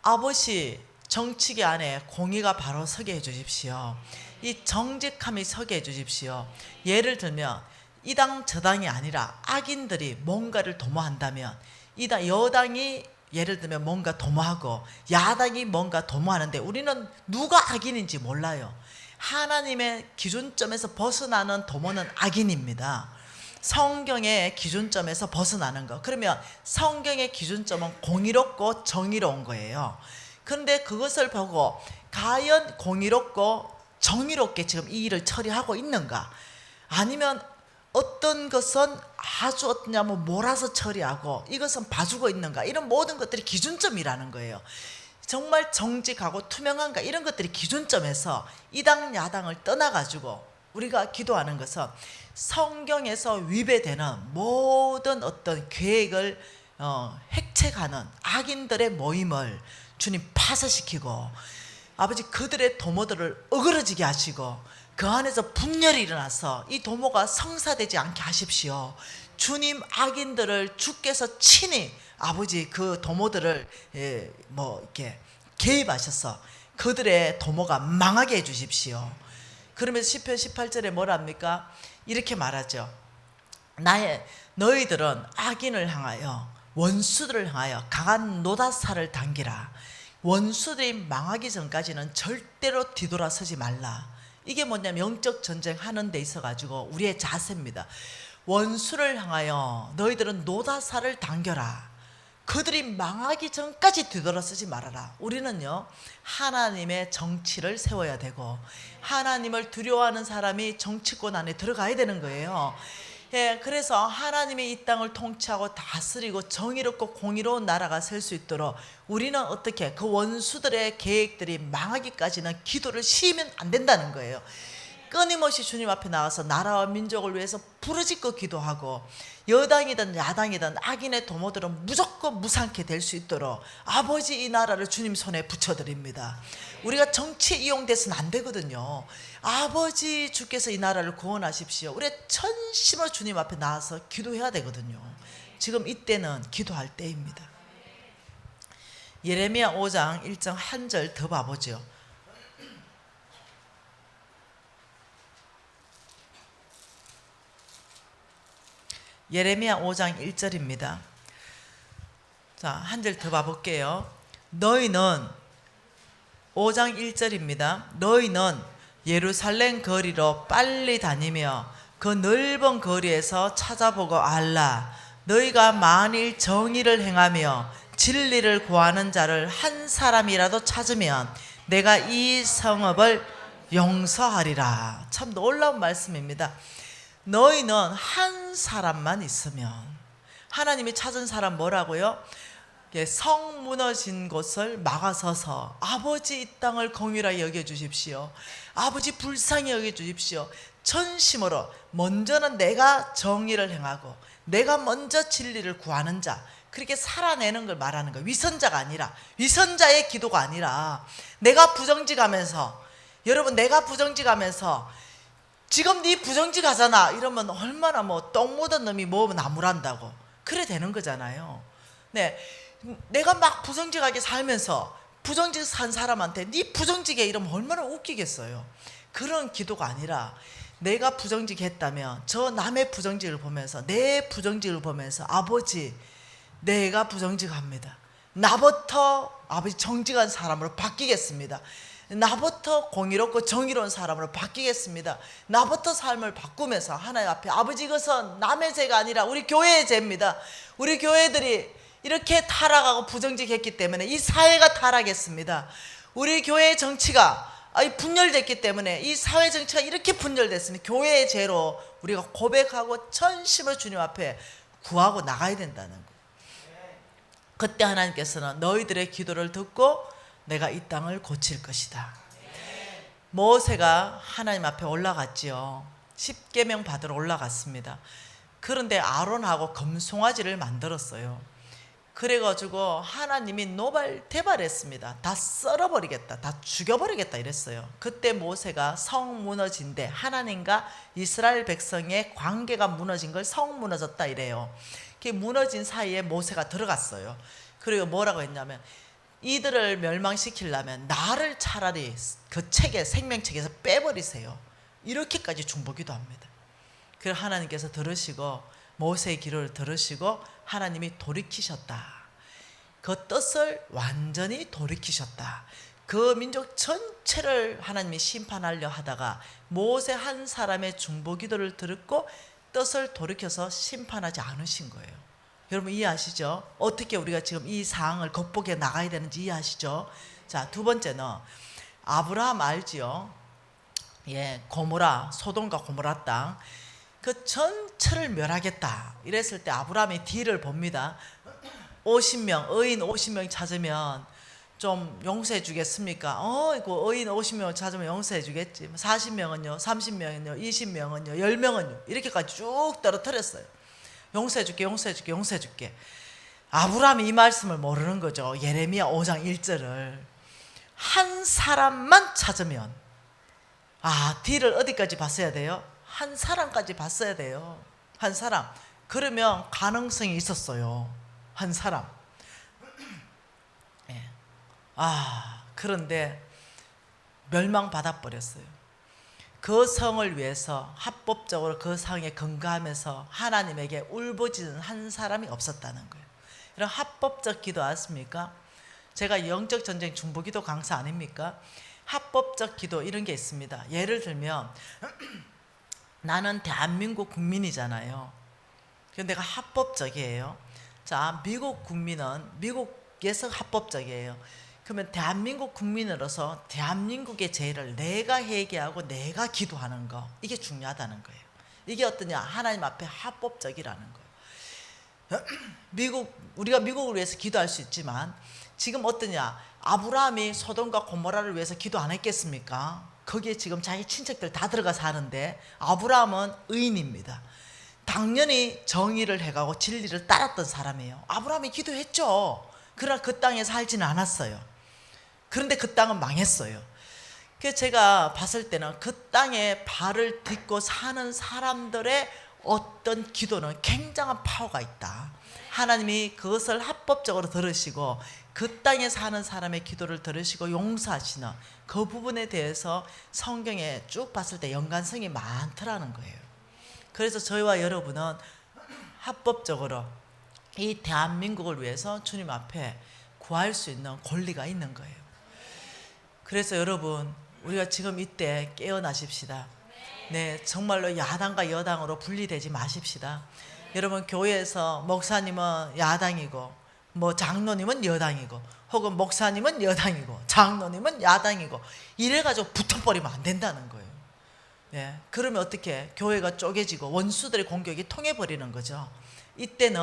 아버지, 정치계 안에 공의가 바로 서게 해주십시오. 이 정직함이 서게 해주십시오. 예를 들면 이 당 저 당이 아니라 악인들이 뭔가를 도모한다면 여당이 예를 들면 뭔가 도모하고 야당이 뭔가 도모하는데 우리는 누가 악인인지 몰라요. 하나님의 기준점에서 벗어나는 도모는 악인입니다. 성경의 기준점에서 벗어나는 거. 그러면 성경의 기준점은 공의롭고 정의로운 거예요. 그런데 그것을 보고 과연 공의롭고 정의롭게 지금 이 일을 처리하고 있는가? 아니면 어떤 것은 아주 어떠냐면 몰아서 처리하고 이것은 봐주고 있는가? 이런 모든 것들이 기준점이라는 거예요. 정말 정직하고 투명한가? 이런 것들이 기준점에서 이 당 야당을 떠나가지고 우리가 기도하는 것은 성경에서 위배되는 모든 어떤 계획을 획책하는 악인들의 모임을 주님 파쇄시키고 아버지, 그들의 도모들을 어그러지게 하시고 그 안에서 분열이 일어나서 이 도모가 성사되지 않게 하십시오. 주님, 악인들을 주께서 친히 아버지 그 도모들을 이렇게 개입하셔서 그들의 도모가 망하게 해주십시오. 그러면서 시편 18절에 뭐라 합니까? 이렇게 말하죠. 너희들은 악인을 향하여 원수들을 향하여 강한 노다사를 당기라. 원수들이 망하기 전까지는 절대로 뒤돌아서지 말라. 이게 뭐냐면 영적 전쟁 하는 데 있어 가지고 우리의 자세입니다. 원수를 향하여 너희들은 노다사를 당겨라. 그들이 망하기 전까지 뒤돌아서지 말아라. 우리는요, 하나님의 정치를 세워야 되고 하나님을 두려워하는 사람이 정치권 안에 들어가야 되는 거예요. 예, 그래서 하나님이 이 땅을 통치하고 다스리고 정의롭고 공의로운 나라가 설 수 있도록 우리는 어떻게 그 원수들의 계획들이 망하기까지는 기도를 쉬면 안 된다는 거예요. 끊임없이 주님 앞에 나가서 나라와 민족을 위해서 부르짖고 기도하고, 여당이든 야당이든 악인의 도모들은 무조건 무상케 될 수 있도록 아버지 이 나라를 주님 손에 붙여드립니다. 우리가 정치에 이용돼서는 안 되거든요. 아버지 주께서 이 나라를 구원하십시오. 우리가 전심으로 주님 앞에 나와서 기도해야 되거든요. 지금 이때는 기도할 때입니다. 예레미야 5장 1절 한 절 더 봐보죠. 예레미야 5장 1절입니다. 자, 한 절 더 봐볼게요. 너희는 5장 1절입니다. 너희는 예루살렘 거리로 빨리 다니며 그 넓은 거리에서 찾아보고 알라. 너희가 만일 정의를 행하며 진리를 구하는 자를 한 사람이라도 찾으면 내가 이 성읍을 용서하리라. 참 놀라운 말씀입니다. 너희는 한 사람만 있으면, 하나님이 찾은 사람 뭐라고요? 성 무너진 곳을 막아서서 아버지 이 땅을 공의하게 여겨주십시오. 아버지 불쌍히 여겨주십시오. 전심으로 먼저는 내가 정의를 행하고 내가 먼저 진리를 구하는 자, 그렇게 살아내는 걸 말하는 거예요. 위선자가 아니라, 위선자의 기도가 아니라 내가 부정직하면서, 여러분 내가 부정직하면서 지금 네 부정직하잖아 이러면 얼마나 뭐 똥 묻은 놈이 뭐 나무란다고 그래 되는 거잖아요. 네, 내가 막 부정직하게 살면서 부정직 산 사람한테 네 부정직해 이러면 얼마나 웃기겠어요. 그런 기도가 아니라 내가 부정직했다면 저 남의 부정직을 보면서, 내 부정직을 보면서 아버지 내가 부정직합니다. 나부터 아버지 정직한 사람으로 바뀌겠습니다. 나부터 공의롭고 정의로운 사람으로 바뀌겠습니다. 나부터 삶을 바꾸면서 하나님 앞에 아버지 이것은 남의 죄가 아니라 우리 교회의 죄입니다. 우리 교회들이 이렇게 타락하고 부정직했기 때문에 이 사회가 타락했습니다. 우리 교회의 정치가 분열됐기 때문에 이 사회 정치가 이렇게 분열됐으니 교회의 죄로 우리가 고백하고 전심을 주님 앞에 구하고 나가야 된다는 거. 그때 하나님께서는 너희들의 기도를 듣고 내가 이 땅을 고칠 것이다. 모세가 하나님 앞에 올라갔지요. 십계명 받으러 올라갔습니다. 그런데 아론하고 금송아지를 만들었어요. 그래가지고 하나님이 노발대발했습니다. 다 썰어버리겠다, 다 죽여버리겠다 이랬어요. 그때 모세가 성 무너진 데, 하나님과 이스라엘 백성의 관계가 무너진 걸 성 무너졌다 이래요. 그 무너진 사이에 모세가 들어갔어요. 그리고 뭐라고 했냐면, 이들을 멸망시키려면 나를 차라리 그 책에, 생명책에서 빼버리세요. 이렇게까지 중보기도 합니다. 그래서 하나님께서 들으시고, 모세의 기도를 들으시고 하나님이 돌이키셨다. 그 뜻을 완전히 돌이키셨다. 그 민족 전체를 하나님이 심판하려 하다가 모세 한 사람의 중보기도를 듣고 뜻을 돌이켜서 심판하지 않으신 거예요. 여러분 이해하시죠? 어떻게 우리가 지금 이 상황을 극복해 나가야 되는지 이해하시죠? 자, 두 번째는 아브라함 알지요? 예, 고모라, 소돔과 고모라 땅, 그 전체를 멸하겠다 이랬을 때 아브라함이 뒤를 봅니다. 50명, 의인 50명 찾으면 좀 용서해 주겠습니까? 이거 의인 50명 찾으면 용서해 주겠지. 40명은요, 30명은요, 20명은요, 10명은요, 이렇게까지 쭉 떨어뜨렸어요. 용서해 줄게, 용서해 줄게, 용서해 줄게. 아브라함이 이 말씀을 모르는 거죠. 예레미야 5장 1절을. 한 사람만 찾으면, 뒤를 어디까지 봤어야 돼요? 한 사람까지 봤어야 돼요. 한 사람. 그러면 가능성이 있었어요. 한 사람. 예. 그런데 멸망받아 버렸어요. 그 성을 위해서 합법적으로 그 성에 건강하면서 하나님에게 울부짖는 한 사람이 없었다는 거예요. 이런 합법적 기도 아십니까? 제가 영적 전쟁 중보기도 강사 아닙니까? 합법적 기도 이런 게 있습니다. 예를 들면 나는 대한민국 국민이잖아요. 그런데 내가 합법적이에요. 자, 미국 국민은 미국에서 합법적이에요. 그러면 대한민국 국민으로서 대한민국의 죄를 내가 회개하고 내가 기도하는 거, 이게 중요하다는 거예요. 이게 어떠냐? 하나님 앞에 합법적이라는 거예요. 우리가 미국을 위해서 기도할 수 있지만 지금 어떠냐? 아브라함이 소돔과 고모라를 위해서 기도 안 했겠습니까? 거기에 지금 자기 친척들 다 들어가 사는데 아브라함은 의인입니다. 당연히 정의를 해가고 진리를 따랐던 사람이에요. 아브라함이 기도했죠. 그러나 그 땅에 살지는 않았어요. 그런데 그 땅은 망했어요. 그래서 제가 봤을 때는 그 땅에 발을 딛고 사는 사람들의 어떤 기도는 굉장한 파워가 있다. 하나님이 그것을 합법적으로 들으시고 그 땅에 사는 사람의 기도를 들으시고 용서하시는 그 부분에 대해서 성경에 쭉 봤을 때 연관성이 많더라는 거예요. 그래서 저희와 여러분은 합법적으로 이 대한민국을 위해서 주님 앞에 구할 수 있는 권리가 있는 거예요. 그래서 여러분, 우리가 지금 이때 깨어나십시다. 네, 정말로 야당과 여당으로 분리되지 마십시다. 여러분, 교회에서 목사님은 야당이고 뭐 장로님은 여당이고 혹은 목사님은 여당이고 장로님은 야당이고 이래가지고 붙어버리면 안 된다는 거예요. 네, 그러면 어떻게 교회가 쪼개지고 원수들의 공격이 통해버리는 거죠. 이때는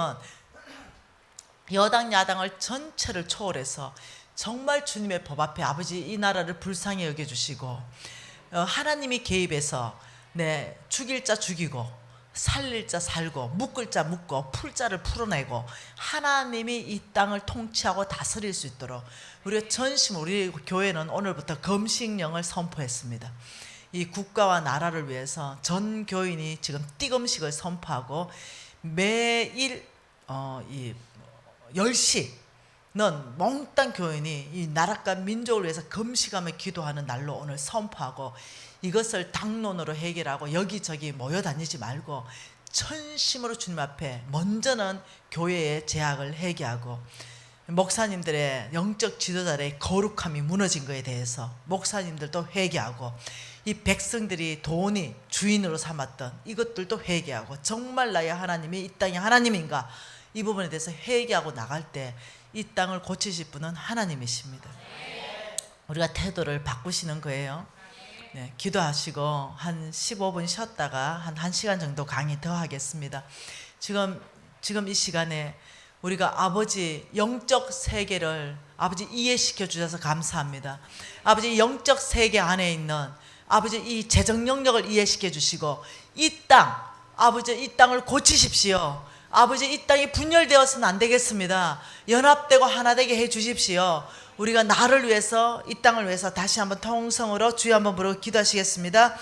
여당 야당을 전체를 초월해서 정말 주님의 법 앞에 아버지 이 나라를 불쌍히 여겨주시고 하나님이 개입해서 네, 죽일 자 죽이고 살릴 자 살고 묶을 자 묶고 풀 자를 풀어내고 하나님이 이 땅을 통치하고 다스릴 수 있도록 우리가 전심 우리 교회는 오늘부터 금식령을 선포했습니다. 이 국가와 나라를 위해서 전 교인이 지금 띠금식을 선포하고 매일 이 10시는 몽땅 교인이 이 나라과 민족을 위해서 금식하며 기도하는 날로 오늘 선포하고 이것을 당론으로 해결하고 여기저기 모여다니지 말고 전심으로 주님 앞에 먼저는 교회의 제약을 해결하고 목사님들의 영적 지도자의 거룩함이 무너진 것에 대해서 목사님들도 회개하고 이 백성들이 돈이 주인으로 삼았던 이것들도 회개하고 정말 나의 하나님이 이 땅의 하나님인가 이 부분에 대해서 회개하고 나갈 때 이 땅을 고치실 분은 하나님이십니다. 우리가 태도를 바꾸시는 거예요. 네, 기도하시고 한 15분 쉬었다가 한 1시간 정도 강의 더 하겠습니다. 지금 이 시간에 우리가 아버지 영적 세계를 아버지 이해시켜 주셔서 감사합니다. 아버지 영적 세계 안에 있는 아버지 이 재정 영역을 이해시켜 주시고 이 땅 아버지 이 땅을 고치십시오. 아버지 이 땅이 분열되어서는 안 되겠습니다. 연합되고 하나 되게 해 주십시오. 우리가 나를 위해서 이 땅을 위해서 다시 한번 통성으로 주여 한번 부르고 기도하시겠습니다.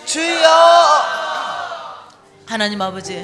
주여 하나님 아버지